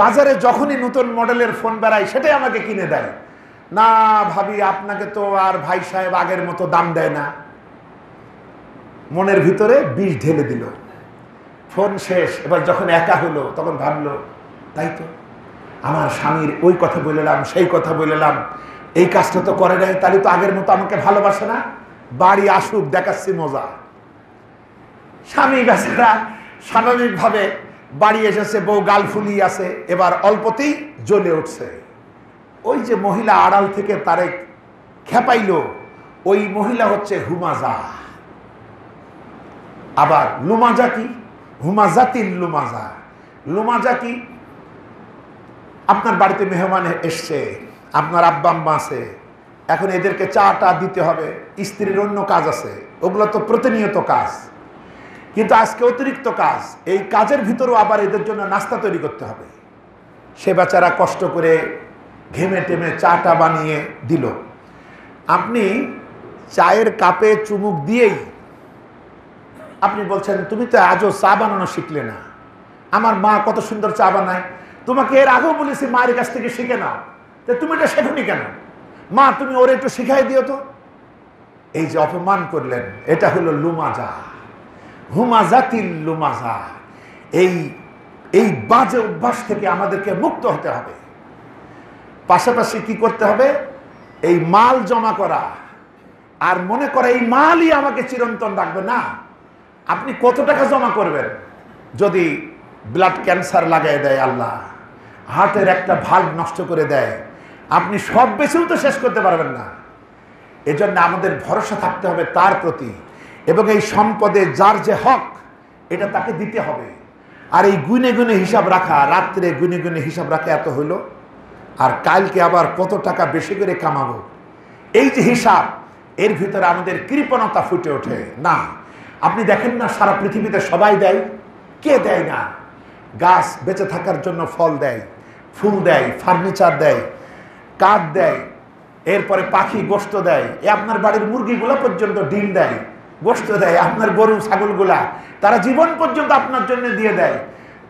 বাজারে যখনই নতুন মডেলের ফোন বেড়ায় সেটাই আমাকে কিনে দেয়। না ভাবি, আপনাকে তো আর ভাই সাহেব আগের মতো দাম দেয় না। মনের ভিতরে বিষ ঢেলে দিল। ফোন শেষ। এবার যখন একা হলো তখন ভাবলো, তাই তো আমার স্বামীর ওই কথা বললাম, সেই কথা বললাম, এই কাজটা তো করে নাই, তাহলে তো আগের মতো আমাকে ভালোবাসে না। বাড়ি আসুক, দেখাচ্ছি মজা। স্বামী বেচারা স্বাভাবিকভাবে বাড়ি এসেছে, বউ গাল ফুলিয়ে আছে, এবার অল্পতেই জ্বলে উঠছে। ওই যে মহিলা আড়াল থেকে তারে খেপাইল, ওই মহিলা হচ্ছে হুমাজা। আবার লুমাজা কি? হুমাজাতিল লুমাজা। লুমাজা কি? আপনার বাড়িতে মেহমান এসছে, আপনার আব্বা আম্মা আছে, এখন এদেরকে চাটা দিতে হবে, স্ত্রীর অন্য কাজ আছে, ওগুলো তো প্রতিনিয়ত কাজ, কিন্তু আজকে অতিরিক্ত কাজ। এই কাজের ভিতরেও আবার এদের জন্য নাস্তা তৈরি করতে হবে। সে বেচারা কষ্ট করে ঘেমে টেমে চাটা বানিয়ে দিল। আপনি চায়ের কাপে চুমুক দিয়েই আপনি বলছেন, তুমি তো আজও চা বানানো শিখলে না। আমার মা কত সুন্দর চা বানায়, তোমাকে এর আগেও বলেছি মায়ের কাছ থেকে শিখে নাও, তো তুমি এটা শেখনি কেন? মা তুমি ওরে একটু শিখাই দিও তো। এই যে অপমান করলেন, এটা হলো লুমাজা, হুমাজাতিল লুমাজা। এই বাজে অভ্যাস থেকে আমাদেরকে মুক্ত হতে হবে। পাশাপাশি কি করতে হবে? এই মাল জমা করা আর মনে করা এই মালই আমাকে চিরন্তন রাখবে না। আপনি কত টাকা জমা করবেন? যদি ব্লাড ক্যান্সার লাগাই দেয় আল্লাহ, হার্টের একটা ভাল্ব নষ্ট করে দেয়, আপনি সব বেছেও তো শেষ করতে পারবেন না। এজন্য আমাদের ভরসা থাকতে হবে তার প্রতি, এবং এই সম্পদে যার যে হক এটা তাকে দিতে হবে। আর এই গুনে গুনে হিসাব রাখা, রাত্রে গুনে গুনে হিসাব রাখা, এত হইল আর কালকে আবার কত টাকা বেশি করে কামাবো, এই যে হিসাব, এর ভিতরে আমাদের কৃপণতা ফুটে ওঠে না। আপনি দেখেন না, সারা পৃথিবীতে সবাই দেয়, কে দেয় না? গাছ বেঁচে থাকার জন্য ফল দেয়, ফুল দেয়, ফার্নিচার দেয়, কাঠ দেয়, এরপরে পাখি গোশত দেয়, আপনার বাড়ির মুরগিগুলো পর্যন্ত ডিম দেয়, গোশত দেয়, আপনার গরু ছাগলগুলা তারা জীবন পর্যন্ত আপনার জন্য দিয়ে দেয়।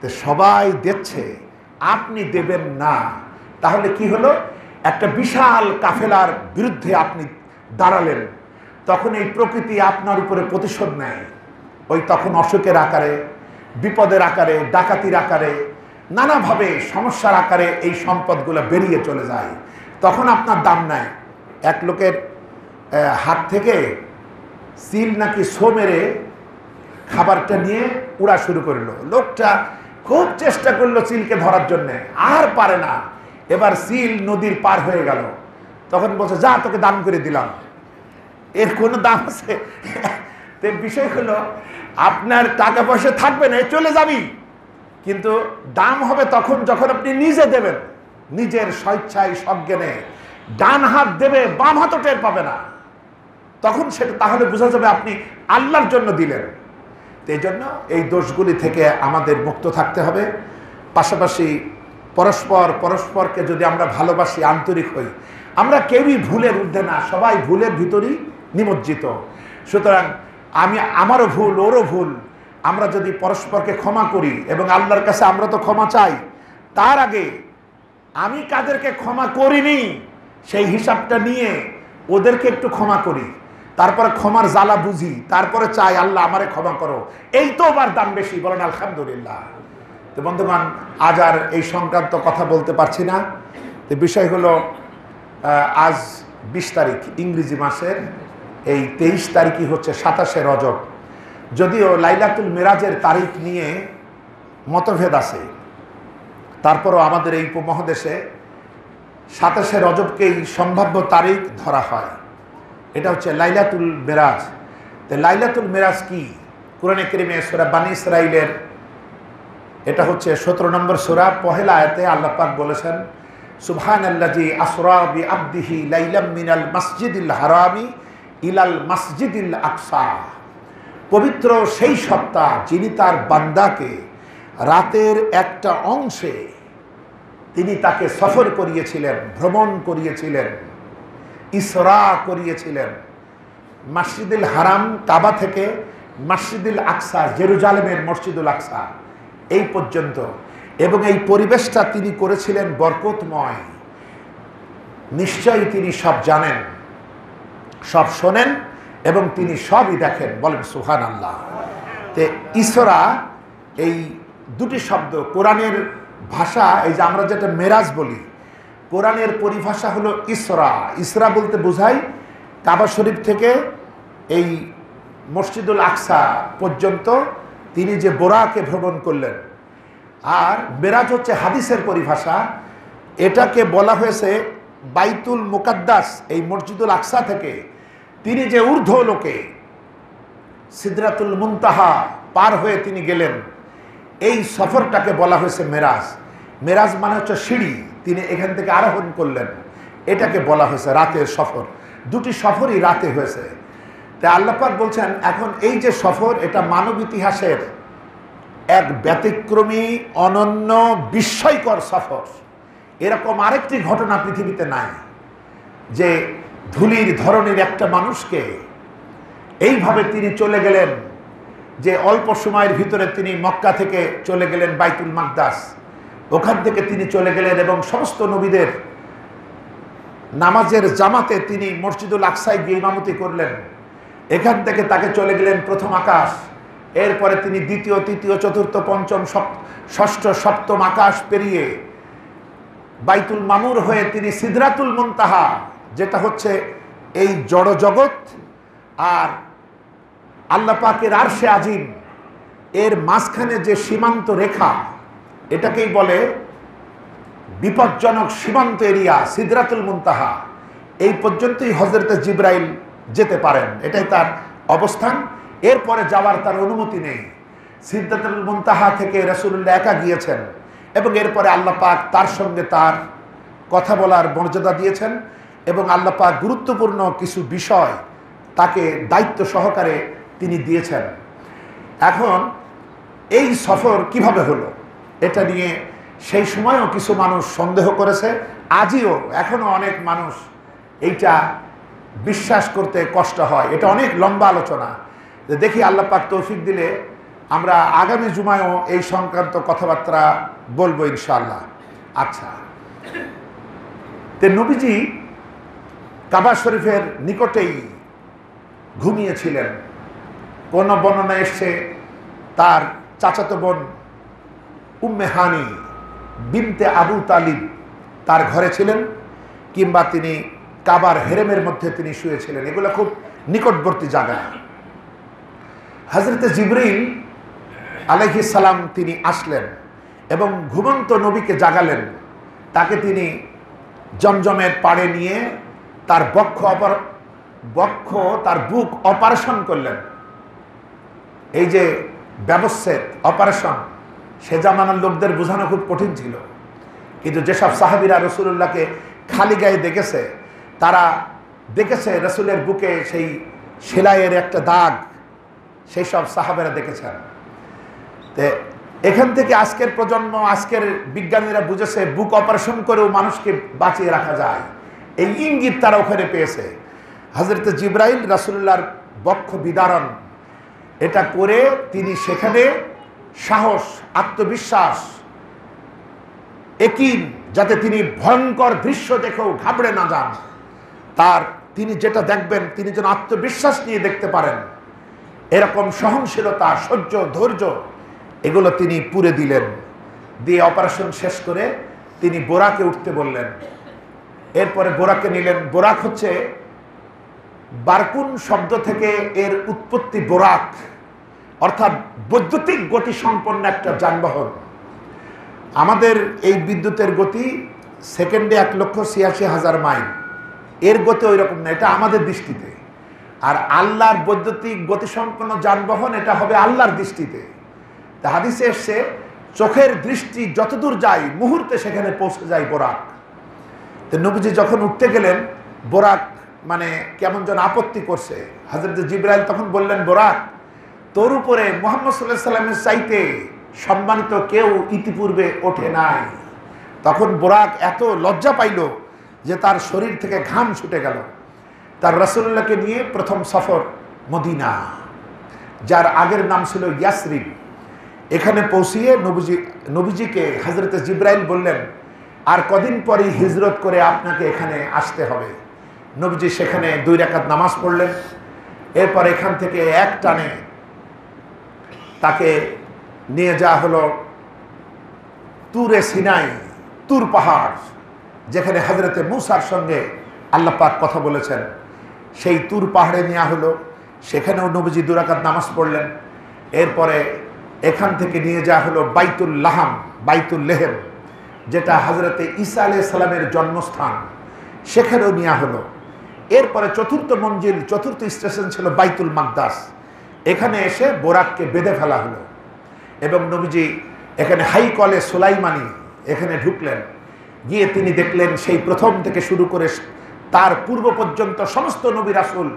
তো সবাই দিচ্ছে, আপনি দেবেন না, তাহলে কি হলো? একটা বিশাল কাফেলার বিরুদ্ধে আপনি দাঁড়ালেন। তখন এই প্রকৃতি আপনার উপরে প্রতিশোধ নেয়। ওই তখন অসুখের আকারে, বিপদের আকারে, ডাকাতির আকারে, নানাভাবে সমস্যার আকারে এই সম্পদগুলো বেরিয়ে চলে যায়। তখন আপনার দাম নাই। এক লোকের হাত থেকে সিল নাকি ছো মেরে খাবারটা নিয়ে উড়া শুরু করলো। লোকটা খুব চেষ্টা করলো চিলকে ধরার জন্যে, আর পারে না। এবার সিল নদীর পার হয়ে গেল। তখন বলছে, যা তোকে দান করে দিলাম। এর কোনো দাম আছে? তো বিষয় হলো, আপনার টাকা পয়সা থাকবে না, চলে যাবি, কিন্তু দাম হবে তখন যখন আপনি নিজে দেবেন, নিজের স্বেচ্ছায় সজ্ঞানে। ডান হাত দেবে, বাম হাতও টের পাবে না, তখন সেটা তাহলে বোঝা যাবে আপনি আল্লাহর জন্য দিলেন। তো এই জন্য এই দোষগুলি থেকে আমাদের মুক্ত থাকতে হবে। পাশাপাশি পরস্পরকে যদি আমরা ভালোবাসি, আন্তরিক হই, আমরা কেউই ভুলের ঊর্ধ্বে না, সবাই ভুলের ভিতরেই নিমজ্জিত। সুতরাং আমারও ভুল, ওরও ভুল, আমরা যদি পরস্পরকে ক্ষমা করি এবং আল্লাহর কাছে আমরা তো ক্ষমা চাই, তার আগে আমি কাদেরকে ক্ষমা করিনি সেই হিসাবটা নিয়ে ওদেরকে একটু ক্ষমা করি, তারপরে ক্ষমার জ্বালা বুঝি, তারপরে চাই আল্লাহ আমারে ক্ষমা করো। এই তো আবার দাম বেশি, বলেন আলহামদুলিল্লাহ। তো বন্ধুগণ, আজ আর এই সংক্রান্ত কথা বলতে পারছি না। তো বিষয় হলো, আজ 20 তারিখ, ইংরেজি মাসের এই 23 তারিখই হচ্ছে 27শে রজব। যদিও লাইলাতুল মিরাজের তারিখ নিয়ে মতভেদ আছে, তারপরও আমাদের এই উপমহাদেশে 27শে রজবকেই সম্ভাব্য তারিখ ধরা হয়। এটা হচ্ছে লাইলাতুল মিরাজ। তো লাইলাতুল মিরাজ কি? কুরআনে কারীমে সূরা বানী ইসরাঈলের এটা হচ্ছে 17 নম্বর সূরা, পহেলা আয়াতে আল্লাহ পাক বলেছেন, সুবহানাল্লাযী আসরা বিআবদিহি লাইলাম মিনাল মাসজিদিল হারামি ইলাল মাসজিদিল আকসা। পবিত্র সেই সত্তা যিনি তার বান্দাকে রাতের একটা অংশে তিনি তাকে সফর করিয়েছিলেন, ভ্রমণ করিয়েছিলেন, ইসরা করিয়েছিলেন। মসজিদুল হারাম কাবা থেকে মসজিদুল আকসা, জেরুজালেমের মসজিদুল আকসা, এই পর্যন্ত, এবং এই পরিবেশটা তিনি করেছিলেন বরকতময়। নিশ্চয়ই তিনি সব জানেন, সব শোনেন এবং তিনি সবই দেখেন। বলেন সুবহানাল্লাহ। তে ইসরা, এই দুটি শব্দ কোরআনের ভাষা, এই যে আমরা যেটা মেরাজ বলি, কোরআনের পরিভাষা হলো ইসরা। ইসরা বলতে বোঝায় কাবা শরীফ থেকে এই মসজিদুল আকসা পর্যন্ত তিনি যে বোরাকে ভ্রমণ করলেন। আর মেরাজ হচ্ছে হাদিসের পরিভাষা, এটাকে বলা হয়েছে বাইতুল মুকাদ্দাস, এই মসজিদুল আকসা থেকে তিনি যে ঊর্ধ্ব লোকে সিদরাতুল মুনতাহা পার হয়ে তিনি গেলেন, এই সফরটাকে বলা হয়েছে মেরাজ। মেরাজ মানে হচ্ছে সিঁড়ি, তিনি এখান থেকে আরোহণ করলেন, এটাকে বলা হয়েছে রাতের সফর। দুটি সফরই রাতে হয়েছে। তাই আল্লাহ পাক বলছেন, এখন এই যে সফর, এটা মানব ইতিহাসের এক ব্যতিক্রমী, অনন্য, বিস্ময়কর সফর। এরকম আরেকটি ঘটনা পৃথিবীতে নাই যে ধুলির ধরনের একটা মানুষকে এইভাবে তিনি চলে গেলেন, যে অল্প সময়ের ভিতরে তিনি মক্কা থেকে চলে গেলেন বাইতুল মাকদাস, ওখান থেকে তিনি চলে গেলেন এবং সমস্ত নবীদের নামাজের জামাতে তিনি মসজিদুল আকসায় গিয়ে ইমামতি করলেন। এখান থেকে তাকে চলে গেলেন প্রথম আকাশ, এরপরে তিনি দ্বিতীয়, তৃতীয়, চতুর্থ, পঞ্চম, ষষ্ঠ, সপ্তম আকাশ পেরিয়ে বাইতুল মামুর হয়ে তিনি সিদরাতুল মুনতাহা, যেটা হচ্ছে এই জড় জগৎ আর আল্লাহ পাকের আরশে আজিম, এর মাঝখানে যে সীমান্ত রেখা, এটাকেই বলে বিপজ্জনক সীমান্ত এরিয়া, সিদরাতুল মুনতাহা। এই পর্যন্তই হযরতে জিবরাইল যেতে পারেন, এটাই তার অবস্থান। এরপরে যাওয়ার তার অনুমতি নেই। সিদরাতুল মুনতাহা থেকে রাসূলুল্লাহ একা গিয়েছেন এবং এরপরে আল্লাহ পাক তার সঙ্গে তার কথা বলার মর্যাদা দিয়েছেন এবং আল্লাহ পাক গুরুত্বপূর্ণ কিছু বিষয় তাকে দায়িত্ব সহকারে তিনি দিয়েছেন। এখন এই সফর কিভাবে হলো, এটা নিয়ে সেই সময়ও কিছু মানুষ সন্দেহ করেছে, আজও এখনো অনেক মানুষ এইটা বিশ্বাস করতে কষ্ট হয়। এটা অনেক লম্বা আলোচনা, দেখি আল্লাহ পাক তৌফিক দিলে আমরা আগামী জুমায়ও এই সংক্রান্ত কথাবার্তা বলবো ইনশাআল্লাহ। আচ্ছা, তে নবীজি কাবা শরীফের নিকটেই ঘুমিয়েছিলেন। কোন বর্ণনা এসছে তার চাচাতো বোন উম্মে হানি বিনতে আবু তালিব তার ঘরে ছিলেন, কিংবা তিনি কাবার হেরেমের মধ্যে তিনি শুয়েছিলেন। এগুলো খুব নিকটবর্তী জায়গা। হযরতে জিবরিল আলাইহিস সালাম তিনি আসলেন এবং ঘুমন্ত নবীকে জাগালেন। তাকে তিনি জমজমের পাড়ে নিয়ে তার তার বুক অপারেশন করলেন। এই যে ব্যবচ্ছেদ, অপারেশন, সে জামানার লোকদের বোঝানো খুব কঠিন ছিল, কিন্তু যেসব সাহাবীরা রাসূলুল্লাহকে খালি গায়ে দেখেছে, তারা দেখেছে রাসূলের বুকে সেই সেলাইয়ের একটা দাগ, সেই সব সাহাবেরা দেখেছেন। তে এখান থেকে আজকের প্রজন্ম, আজকের বিজ্ঞানীরা বুঝেছে বুক অপারেশন করেও মানুষকে বাঁচিয়ে রাখা যায়। এই ইঙ্গিত তারা ওখানে পেয়েছে। হযরত জিবরাইল রাসূলুল্লাহর বক্ষ বিদারণ এটা করে তিনি সেখানে সাহস, আত্মবিশ্বাস, একই যাতে তিনি ভয়ঙ্কর দৃশ্য দেখেও ঘাবড়ে না যান, তিনি যেটা দেখবেন তিনি যেন আত্মবিশ্বাস নিয়ে দেখতে পারেন, এরকম সহনশীলতা, সহ্য, ধৈর্য, এগুলো তিনি পুরে দিলেন। দিয়ে অপারেশন শেষ করে তিনি বোরাকে উঠতে বললেন। এরপরে বোরাকে নিলেন। বোরাক হচ্ছে বারকুন শব্দ থেকে এর উৎপত্তি। বোরাক অর্থাৎ বৈদ্যুতিক গতি সম্পন্ন একটা যানবাহন। আমাদের এই বিদ্যুতের গতি সেকেন্ডে 1,86,000 মাইল, এর গতি ওই রকম না, এটা আমাদের দৃষ্টিতে। আর আল্লাহর বৈদ্যুতিক গতিসম্পন্ন যানবাহন এটা হবে আল্লাহর দৃষ্টিতে। তা হাদিসে এসছে চোখের দৃষ্টি যতদূর যায় মুহূর্তে সেখানে পৌঁছে যায় বোরাক। তো নবীজি যখন উঠতে গেলেন, বোরাক মানে কেমন যেন আপত্তি করছে। হযরত জিবরাইল তখন বললেন, বোরাক, তোর উপরে মুহাম্মদ সাল্লাল্লাহু আলাইহি সাল্লামের চাইতে সম্মানিত কেউ ইতিপূর্বে ওঠে নাই। তখন বোরাক এত লজ্জা পাইল যে তার শরীর থেকে ঘাম ছুটে গেল। তার রাসূলুল্লাহকে নিয়ে প্রথম সফর মদিনা, যার আগের নাম ছিল ইয়াসরিব। এখানে পৌঁছিয়ে নবীজিকে হযরত জিবরাইল বললেন, আর কদিন পরই হিজরত করে আপনাকে এখানে আসতে হবে। নবীজি সেখানে 2 রাকাত নামাজ পড়লেন। এরপর এখান থেকে এক টানে তাকে নিয়ে যাওয়া হলো তুরে সিনাই, তুর পাহাড়, যেখানে হযরতে মূসার সঙ্গে আল্লাহ পাক কথা বলেছেন। সেই তুর পাহাড়ে নেওয়া হলো, সেখানেও নবীজি 2 রাকাত নামাজ পড়লেন। এরপরে এখান থেকে নিয়ে যাওয়া হলো বাইতুল লাহাম, বাইতুল লেহেম, যেটা হযরতে ঈসা আলাইহিস সালামের জন্মস্থান, সেখানেও নেওয়া হলো। এরপরে চতুর্থ মঞ্জিল, চতুর্থ স্টেশন ছিল বাইতুল মাকদাস। এখানে এসে বোরাককে বেঁধে ফেলা হলো এবং নবীজি এখানে হাইকলে সুলাইমানি এখানে ঢুকলেন। গিয়ে তিনি দেখলেন সেই প্রথম থেকে শুরু করে তার পূর্ব পর্যন্ত সমস্ত নবী রাসূল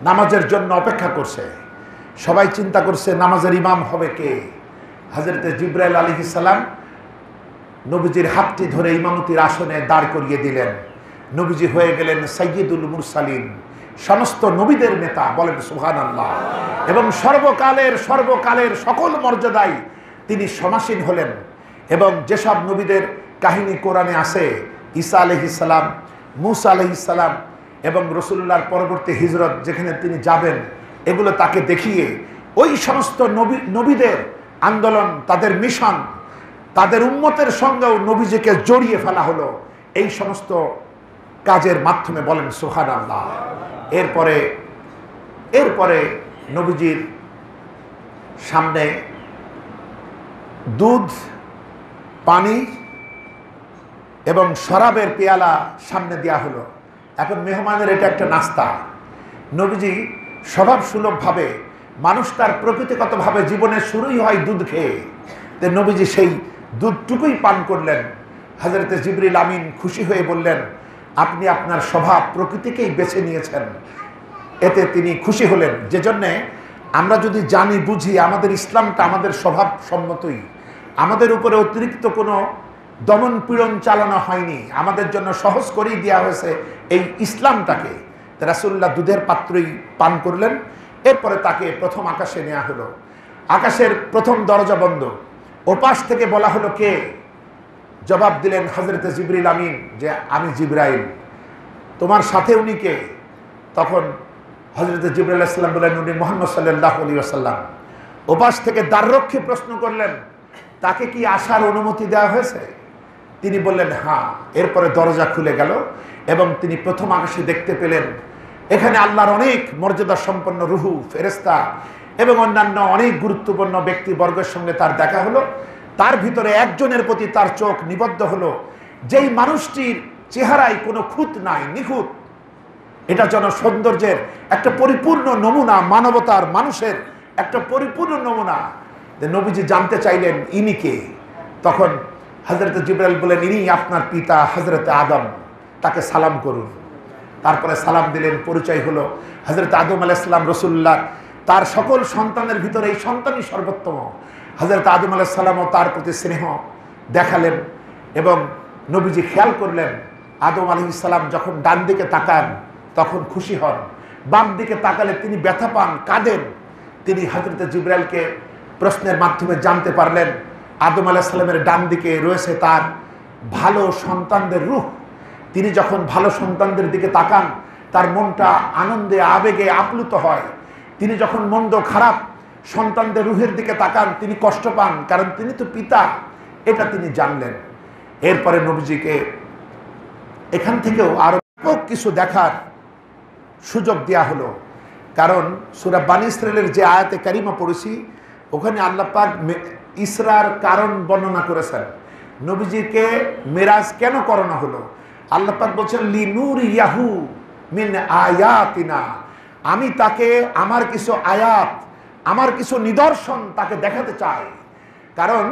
নামাজের জন্য অপেক্ষা করছে। সবাই চিন্তা করছে নামাজের ইমাম হবে কে। হযরতে জিবরাইল আলাইহিস সালাম নবীজির হাতটি ধরে ইমামতির আসনে দাঁড় করিয়ে দিলেন। নবীজি হয়ে গেলেন সাইয়্যিদুল মুরসালিন, সমস্ত নবীদের নেতা, বলেন সুবহানাল্লাহ। এবং সর্বকালের সকল মর্যাদায় তিনি সমাসীন হলেন। এবং যেসব নবীদের কাহিনী কোরআনে আছে, ঈসা আলাইহিস সালাম, মূসা আলাইহিস সালাম এবং রাসূলুল্লাহর পরবর্তী হিজরত যেখানে তিনি যাবেন, এগুলো তাকে দেখিয়ে ওই সমস্ত নবীদের আন্দোলন, তাদের মিশন, তাদের উম্মতের সঙ্গেও নবীজিকে জড়িয়ে ফেলা হলো এই সমস্ত কাজের মাধ্যমে, বলেন সুবহানাল্লাহ। এরপরে নবীজির সামনে দুধ, পানি এবং শরাবের পেয়ালা সামনে দেওয়া হলো। এখন মেহমানের এটা একটা নাস্তা। নবীজি স্বভাব সুলভভাবে, মানুষ তার প্রকৃতিগতভাবে জীবনের শুরুই হয় দুধ খেয়ে, তো নবীজি সেই দুধটুকুই পান করলেন। হযরতে জিবরিল আমিন খুশি হয়ে বললেন, আপনি আপনার স্বভাব প্রকৃতিকেই বেছে নিয়েছেন। এতে তিনি খুশি হলেন। যে জন্যে আমরা যদি জানি বুঝি আমাদের ইসলামটা আমাদের স্বভাব সম্মতই, আমাদের উপরে অতিরিক্ত কোনো দমন পীড়ন চালানো হয়নি, আমাদের জন্য সহজ করেই দেওয়া হয়েছে এই ইসলামটাকে। রাসূলুল্লাহ দুধের পাত্রই পান করলেন। এরপরে তাকে প্রথম আকাশে নেওয়া হলো। আকাশের প্রথম দরজা বন্ধ। ওপাশ থেকে বলা হলো কে? জবাব দিলেন হযরতে জিবরিল আমিন যে আমি জিবরাইল। তোমার সাথে উনি কে? তখন হযরতে জিবরাইল আলাইহিস সালাম বললেন উনি মুহাম্মদ সাল্লাল্লাহু আলাইহি ওয়াসাল্লাম। ওপাশ থেকে দ্বাররক্ষী প্রশ্ন করলেন তাকে কি আসার অনুমতি দেওয়া হয়েছে? তিনি বললেন হ্যাঁ। এরপরে দরজা খুলে গেল এবং তিনি প্রথম আকাশে দেখতে পেলেন এখানে আল্লাহর অনেক মর্যাদা সম্পন্ন রুহু, ফেরেশতা এবং অন্যান্য অনেক গুরুত্বপূর্ণ ব্যক্তিবর্গের সঙ্গে তার দেখা হলো। তার ভিতরে একজনের প্রতি তার চোখ নিবদ্ধ হলো, যেই মানুষটির চেহারায় কোনো খুঁত নাই, নিখুঁত। এটা যেন সৌন্দর্যের একটা পরিপূর্ণ নমুনা, মানবতার, মানুষের একটা পরিপূর্ণ নমুনা। নবীজি জানতে চাইলেন ইনি কে? তখন হযরতে জিবরাইল বলেন ইনি আপনার পিতা হযরতে আদম, তাকে সালাম করুন। তারপরে সালাম দিলেন, পরিচয় হলো হযরতে আদম আলাইহিস সালাম রাসূলুল্লাহ, তার সকল সন্তানের ভিতরে এই সন্তানই সর্বোত্তম। হযরতে আদম আলাইহিস সালামও তার প্রতি স্নেহ দেখালেন এবং নবীজি খেয়াল করলেন আদম আলাইহিস সালাম যখন ডান দিকে তাকান তখন খুশি হন, বাম দিকে তাকালে তিনি ব্যথা পান, কাঁদেন। তিনি হযরতে জিবরাইলকে প্রশ্নের মাধ্যমে জানতে পারলেন আদম আলাইহিস সালামের ডান দিকে রয়েছে তার ভালো সন্তানদের রূহ। তিনি যখন ভালো সন্তানদের দিকে তাকান তার মনটা আনন্দে আবেগে আপ্লুত হয়। তিনি যখন মন্দ খারাপ সন্তানদের রূহের দিকে তাকান তিনি কষ্ট পান, কারণ তিনি তো পিতা, এটা তিনি জানলেন। এরপরে নবীজিকে এখান থেকেও আরো কিছু দেখার সুযোগ দেয়া হলো, কারণ সূরা বানী ইসরাঈলের যে আয়াতে কারিমা পড়েছি ওখানে আল্লাহ পাক ইসরার কারণ বর্ণনা করেছেন। নবীজিকে মেরাজ কেন করানো হলো? আল্লাহ পাক বলছেন লিনুরিয়াহু মিন আয়াতিনা, আমি তাকে আমার কিছু আয়াত, আমার কিছু নিদর্শন তাকে দেখাতে চাই। কারণ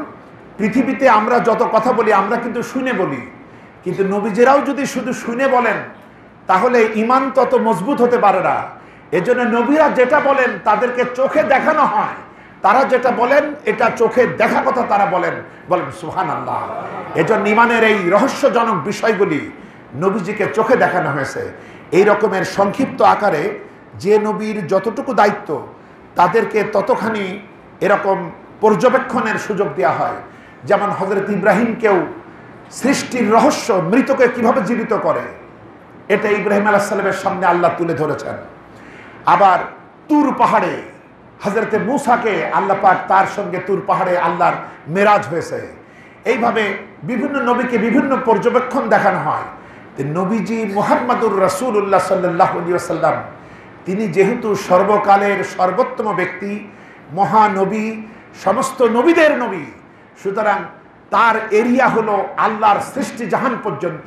পৃথিবীতে আমরা যত কথা বলি আমরা কিন্তু শুনে বলি, কিন্তু নবীজিরাও যদি শুধু শুনে বলেন তাহলে ঈমান তত মজবুত হতে পারে না। এজন্য নবীরা যেটা বলেন তাদেরকে চোখে দেখানো হয়, তারা যেটা বলেন এটা চোখে দেখা কথা তারা বলেন সুবহানাল্লাহ। এজন্য ঈমানের এই রহস্যজনক বিষয়গুলি নবীজিকে চোখে দেখানো হয়েছে। এই রকমের সংক্ষিপ্ত আকারে যে নবীর যতটুকু দায়িত্ব তাদেরকে ততখানি এরকম পর্যবেক্ষণের সুযোগ দেওয়া হয়। যেমন হযরত ইব্রাহিমকেও সৃষ্টির রহস্য, মৃতকে কিভাবে জীবিত করে, এটা ইব্রাহিম আলাইহিস সালামের সামনে আল্লাহ তুলে ধরেছেন। আবার তুর পাহাড়ে হযরত মূসাকে আল্লাহ পাক, তার সঙ্গে তুর পাহাড়ে আল্লাহর মেরাজ হয়েছে। এইভাবে বিভিন্ন নবীকে বিভিন্ন পর্যবেক্ষণ দেখানো হয়। নবীজি মুহাম্মদুর রাসূলুল্লাহ সাল্লাল্লাহু আলাইহি ওয়াসাল্লাম, তিনি যেহেতু সর্বকালের সর্বোত্তম ব্যক্তি, মহানবী, সমস্ত নবীদের নবী, সুতরাং তার এরিয়া হলো আল্লাহর সৃষ্টি জাহান পর্যন্ত।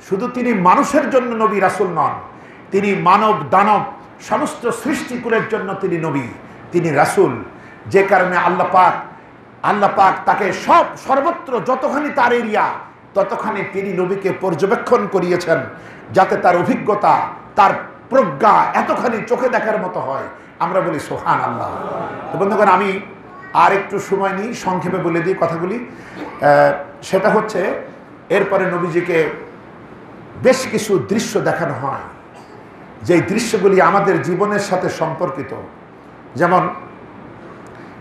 শুধু তিনি মানুষের জন্য নবী রাসূল নন, তিনি মানব দানব সমস্ত সৃষ্টিকুলের জন্য তিনি নবী, তিনি রাসূল। যে কারণে আল্লাহ পাক তাকে সর্বত্র যতখানি তার এরিয়া ততখানি তিনি নবীকে পর্যবেক্ষণ করিয়েছেন, যাতে তার অভিজ্ঞতা, তার প্রজ্ঞা এতখানি চোখে দেখার মতো হয়। আমরা বলি সুবহানাল্লাহ। তো বন্ধুগণ, আমি আর একটু সময় নিই, সংক্ষেপে বলে দিই কথাগুলি। সেটা হচ্ছে, এরপরে নবীজিকে বেশ কিছু দৃশ্য দেখানো হয়, যেই দৃশ্যগুলি আমাদের জীবনের সাথে সম্পর্কিত। যেমন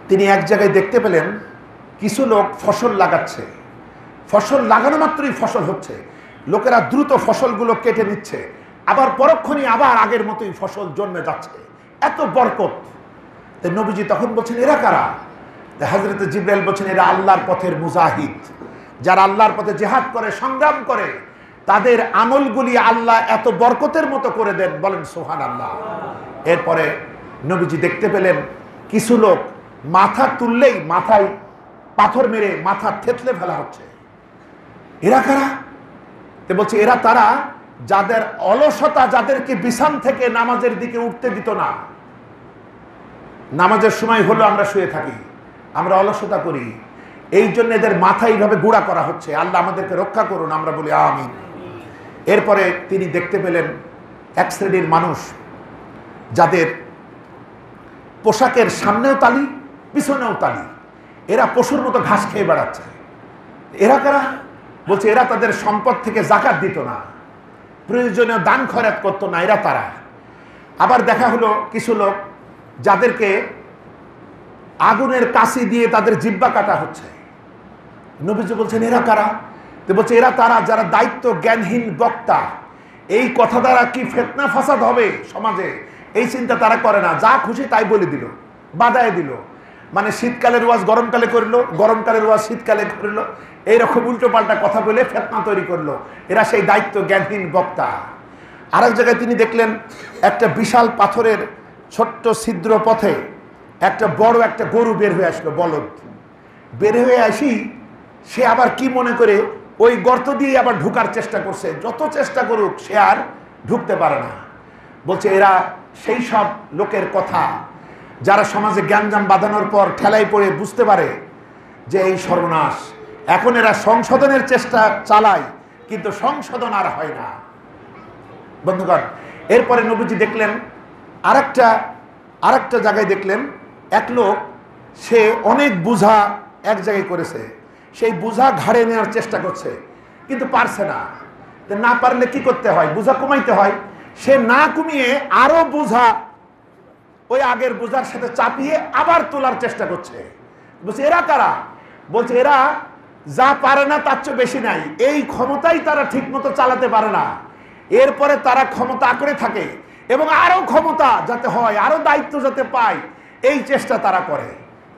তিনি এক জায়গায় দেখতে পেলেন কিছু লোক ফসল লাগাচ্ছে, ফসল লাগানো মাত্রই ফসল হচ্ছে, লোকেরা দ্রুত ফসলগুলো কেটে নিচ্ছে, আবার পরক্ষণই আবার আগের মতোই ফসল জন্মে যাচ্ছে, এত বরকত। নবীজি তখন বলছেন, এরা কারা? হযরত জিবরাইল বলছেন, এরা আল্লাহর পথের মুজাহিদ, যারা আল্লাহর পথে জিহাদ করে, সংগ্রাম করে, তাদের আমলগুলি আল্লাহ এত বরকতের মতো করে দেন। বলেন সুবহানাল্লাহ। এরপরে নবীজি দেখতে পেলেন কিছু লোক মাথা তুললেই মাথায় পাথর মেরে মাথা থেতলে ফেলা হচ্ছে। এরা কারা? বলছে, এরা তারা যাদের অলসতা, যাদেরকে বিছান থেকে নামাজের দিকে উঠতে দিত না। নামাজের সময় হলো আমরা শুয়ে থাকি, আমরা অলসতা করি, এই জন্য এদের মাথা এইভাবে গুঁড়া করা হচ্ছে। আল্লাহ আমাদেরকে রক্ষা করুন, আমরা বলি আমিন। এরপরে তিনি দেখতে পেলেন এক শ্রেণীর মানুষ, যাদের পোশাকের সামনেও তালি, পিছনেও তালি, এরা পশুর মতো ঘাস খেয়ে বেড়াচ্ছে। এরা কারা? বলছে, এরা তাদের সম্পদ থেকে যাকাত দিত না, প্রয়োজনীয় দান খয়রাত করতো না, এরা তারা। আবার দেখা হলো কিছু লোক যাদেরকে আগুনের কাঁচি দিয়ে তাদের জিহ্বা কাটা হচ্ছে। নবীজি বলছেন, এরা কারা? তো বলছে, এরা তারা যারা দায়িত্ব জ্ঞানহীন বক্তা, এই কথা দ্বারা কি ফিতনা ফাসাদ হবে সমাজে, এই চিন্তা তারা করে না, যা খুশি তাই বলে দিল, বাদায় দিল। মানে শীতকালের ওয়াজ গরমকালে করলো, গরমকালের ওয়াজ শীতকালে করলো, এইরকম উল্টো পাল্টা কথা বলে ফিতনা তৈরি করলো। এরা সেই দায়িত্ব জ্ঞানহীন বক্তা। আরেক জায়গায় তিনি দেখলেন একটা বিশাল পাথরের ছোট্ট ছিদ্র পথে একটা বড় একটা গরু বের হয়ে আসলো, বলদ বের হয়ে আসি, সে আবার কি মনে করে ওই গর্ত দিয়ে আবার ঢুকার চেষ্টা করছে। যত চেষ্টা করুক সে আর ঢুকতে পারে না। বলছে, এরা সেই সব লোকের কথা যারা সমাজে জ্ঞানজাম বাঁধানোর পর ঠেলায় পড়ে বুঝতে পারে যে এই সর্বনাশ, এখন এরা সংশোধনের চেষ্টা চালায়, কিন্তু সংশোধন আর হয় না। বন্ধুগণ, এরপরে নবীজি দেখলেন আরেকটা জায়গায় দেখলেন এক লোক, সে অনেক বোঝা এক জায়গায় করেছে, সেই বোঝা ঘাড়ে নেওয়ার চেষ্টা করছে, কিন্তু পারছে না। না পারলে কি করতে হয়? বোঝা কমাইতে হয়। সে না কমিয়ে আরো বোঝা ওই আগের বোঝার সাথে চাপিয়ে আবার তোলার চেষ্টা করছে। বলছে, এরা কারা? বলছে, এরা যা পারে না তার চেয়ে বেশি নাই, এই ক্ষমতাই তারা ঠিক মতো চালাতে পারে না, এরপরে তারা ক্ষমতা আঁকড়ে থাকে এবং আরো ক্ষমতা যাতে হয়, আরো দায়িত্ব যাতে পায়, এই চেষ্টা তারা করে।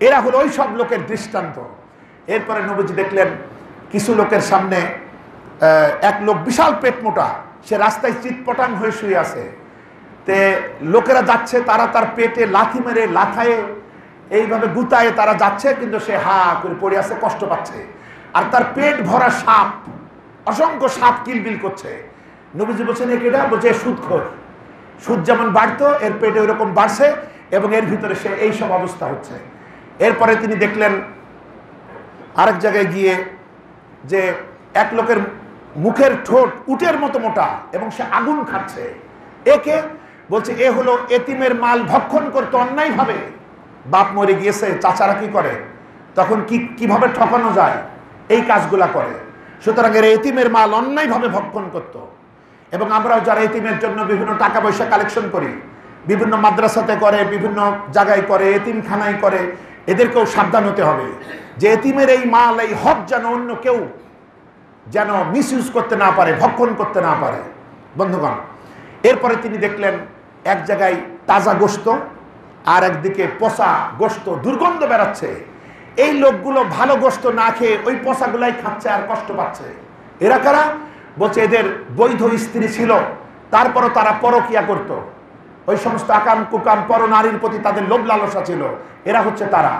এরা হলো ওই সব লোকের দৃষ্টান্ত। এরপরে নবীজি দেখলেন কিছু লোকের সামনে এক লোক বিশাল পেট মোটা, সে রাস্তায় চিৎপটাং হয়ে শুয়ে আছে। তে লোকেরা যাচ্ছে, তারা তার পেটে লাথি মেরে লাথায়ে এইভাবে গুতায়ে তারা যাচ্ছে, কিন্তু সে হা করে পড়ে আছে, কষ্ট পাচ্ছে। আর তার পেট ভরা সাপ, অসংখ্য সাপ কিলবিল করছে। নবীজি বলছেন, এটা বলছে সুদখোর, সুদ যেমন বাড়তো এর পেটে ওইরকম বাড়ছে এবং এর ভিতরে সে এইসব অবস্থা হচ্ছে। এরপরে তিনি দেখলেন আরেক জায়গায় গিয়ে যে এক লোকের মুখের ঠোঁট উটের মতো মোটা এবং সে আগুন খাচ্ছে। একে বলছে, এ হলো এতিমের মাল ভক্ষণ করতে অন্যায়ভাবে। বাপ মরে গিয়েছে, চাচারা কি করে, তখন কিভাবে ঠকানো যায়, এই কাজগুলা করে। সুতরাং এর এতিমের মাল অন্যায়ভাবে ভক্ষণ করত। এবং আমরাও যারা এতিমের জন্য বিভিন্ন টাকা পয়সা কালেকশন করি, বিভিন্ন মাদ্রাসাতে করে, বিভিন্ন জায়গায় করে, এতিমখানায় করে, এদেরকেও সাবধান হতে হবে যে এতিমের এই মাল, এই হক যেন অন্য কেউ যেন মিসইউজ করতে না পারে, ভক্ষণ করতে না পারে। বন্ধুগণ, এরপরে তিনি দেখলেন এক জায়গায় তাজা গোশত আর একদিকে পচা গোশত, দুর্গন্ধ বেরাচ্ছে। এই লোকগুলো ভালো গোশত না খেয়ে ওই পচাগুলাই খাচ্ছে আর কষ্ট পাচ্ছে। এরা কারা? বলছে এদের বৈধ স্ত্রী ছিল, তারপরও তারা পরকিয়া করত, ওই সমস্ত আকাম কুকাম পর নারীর প্রতি তাদের লোভ লালসা ছিল, এরা হচ্ছে তারা।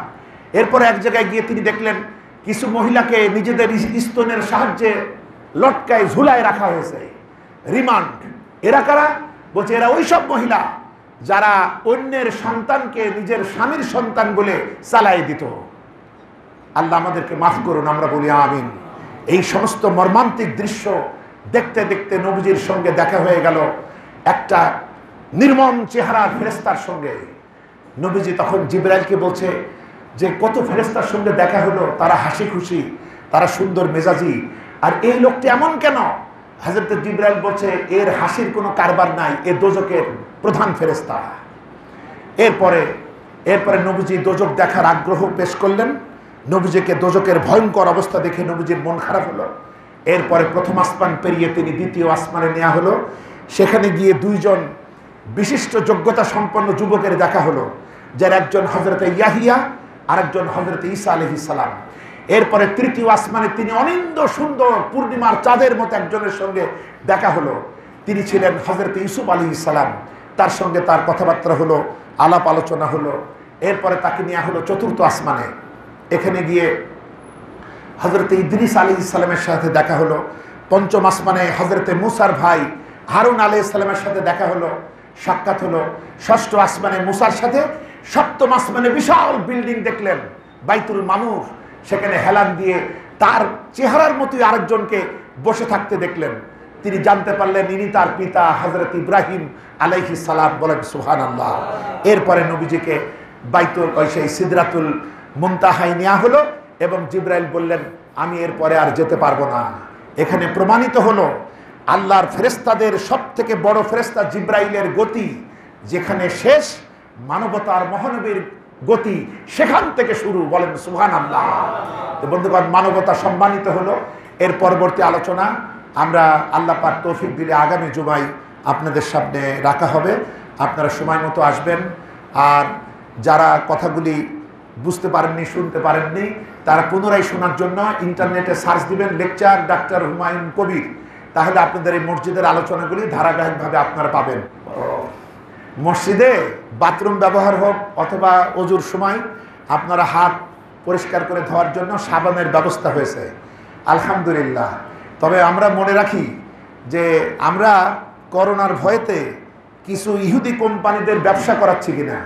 এরপরে এক জায়গায় গিয়ে তিনি দেখলেন কিছু মহিলাকে নিজেদের স্তনের সাহায্যে লটকায় ঝুলায় রাখা হয়েছে, রিমান্ড। এরা কারা? বলছে এরা ওই সব মহিলা যারা অন্যের সন্তানকে নিজের স্বামীর সন্তান বলে চালাই দিত। আল্লাহ আমাদেরকে মাফ করুন, আমরা বলি আমিন। এই সমস্ত মর্মান্তিক দৃশ্য দেখতে দেখতে নবীজির সঙ্গে দেখা হয়ে গেল একটা নির্মম চেহারার ফেরেশতার সঙ্গে। নবীজি তখন জিবরাইলকে বলছে যে কত ফেরেশতার সঙ্গে দেখা হলো, তারা হাসি খুশি, তারা সুন্দর মেজাজি, আর এই লোকটি এমন কেন? হযরত জিবরাইল বলছে এর হাসির কোনো কারবার নাই, এ দোজকের প্রধান ফেরেশতা। এরপরে নবীজি দোজক দেখার আগ্রহ পেশ করলেন। নবীজিকে দোজকের ভয়ঙ্কর অবস্থা দেখে নবীজির মন খারাপ হলো। এরপরে প্রথম আসমান পেরিয়ে তিনি দ্বিতীয় আসমানে নেওয়া হলো। সেখানে গিয়ে দুইজন বিশিষ্ট যোগ্যতা সম্পন্ন যুবকের দেখা হলো, যার একজন হযরত ইয়াহিয়া আর একজন হযরত ঈসা আলাইহিস সালাম। এরপরে তৃতীয় আসমানে তিনি অনিন্দ সুন্দর পূর্ণিমার চাঁদের মতো একজনের সঙ্গে দেখা হলো। তিনি ছিলেন হযরত ইউসুফ আলাইহিস সালাম। তার সঙ্গে তার কথাবার্তা হলো, আলাপ আলোচনা হলো। এরপরে তাকে নেওয়া হলো চতুর্থ আসমানে। এখানে গিয়ে হযরত ইদ্রিস আলাইহিস সালামের সাথে দেখা হলো। পঞ্চম আসমানে হযরত মুসার ভাই হারুন আলাইহিস সালামের সাথে দেখা হলো, সাক্ষাৎ হলো। ষষ্ঠ আসমানে মুসার সাথে। সপ্তম আসমানে বিশাল বিল্ডিং দেখলেন, বাইতুল মামুর। সেখানে হেলান দিয়ে তার চেহারার মতোই আরেকজনকে বসে থাকতে দেখলেন। তিনি জানতে পারলেন ইনি তার পিতা হযরত ইব্রাহিম আলাইহিস সালাম। বলেন সুবহানাল্লাহ। এরপরে নবীজিকে বাইতুল সেই সিদরাতুল মুনতাহায় নেওয়া হলো এবং জিবরাইল বললেন আমি এরপরে আর যেতে পারবো না। এখানে প্রমাণিত হলো আল্লাহর ফেরেশতাদের সব থেকে বড় ফেরেশতা জিবরাইলের গতি যেখানে শেষ, মানবতার মহানবীর গতি সেখান থেকে শুরু। বলেন সুবহানাল্লাহ। তো বন্ধুগণ, মানবতা সম্মানিত হলো। এর পরবর্তী আলোচনা আমরা আল্লাহ পাক তৌফিক দিলে আগামী জুমায় আপনাদের সামনে রাখা হবে। আপনারা সময় মতো আসবেন। আর যারা কথাগুলি বুঝতে পারেননি, শুনতে পারেননি, তারা পুনরায় শোনার জন্য ইন্টারনেটে সার্চ দিবেন লেকচার ডাক্তার হুমায়ুন কবির। তাহলে আপনাদের এই মসজিদের আলোচনাগুলি ধারাবাহিকভাবে আপনারা পাবেন। মসজিদে বাথরুম ব্যবহার হোক অথবা অজুর সময় আপনারা হাত পরিষ্কার করে ধোয়ার জন্য সাবানের ব্যবস্থা হয়েছে, আলহামদুলিল্লাহ। তবে আমরা মনে রাখি যে আমরা করোনার ভয়েতে কিছু ইহুদি কোম্পানিদের ব্যবসা করাচ্ছি কিনা।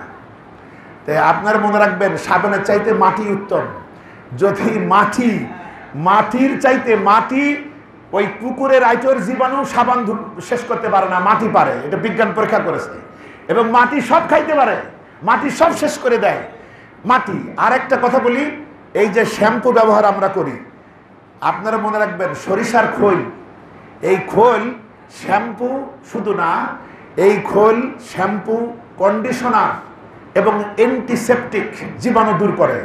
তাই আপনারা মনে রাখবেন সাবানের চাইতে মাটি উত্তম। যদি মাটির চাইতে মাটি ওই পুকুরের আইটের জীবাণু সাবান শেষ করতে পারে না, মাটি পারে। এটা বিজ্ঞান পরীক্ষা করেছে। এবং মাটি সব খাইতে পারে, মাটি সব শেষ করে দেয় মাটি। আর একটা কথা বলি, এই যে শ্যাম্পু ব্যবহার আমরা করি, আপনারা মনে রাখবেন সরিষার খোল, এই খোল শ্যাম্পু শুধু না, এই খোল শ্যাম্পু, কন্ডিশনার এবং অ্যান্টিসেপটিক জীবাণু দূর করে।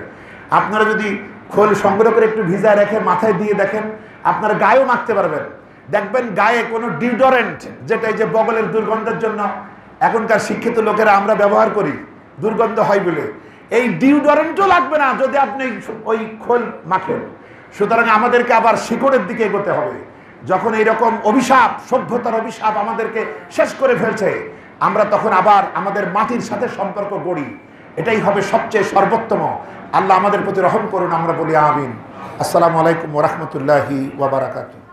আপনারা যদি খোল সংগ্রহ করে একটু ভিজায় রেখে মাথায় দিয়ে দেখেন, আপনারা গায়েও মাখতে পারবেন। দেখবেন গায়ে কোনো ডিওডোরেন্ট, যেটা এই যে বগলের দুর্গন্ধের জন্য এখনকার শিক্ষিত লোকেরা আমরা ব্যবহার করি দুর্গন্ধ হয় বলে, এই ডিওডোরেন্টও লাগবে না যদি আপনি ওই খোল মাখেন। সুতরাং আমাদেরকে আবার শিকড়ের দিকে এগোতে হবে। যখন এইরকম অভিশাপ, সভ্যতার অভিশাপ আমাদেরকে শেষ করে ফেলছে, আমরা তখন আবার আমাদের মাটির সাথে সম্পর্ক গড়ি। এটাই হবে সবচেয়ে সর্বোত্তম। আল্লাহ আমাদের প্রতি রহম করুন, আমরা বলি আমিন। আসসালামু আলাইকুম ওয়া রাহমাতুল্লাহি ওয়া বারাকাতুহু।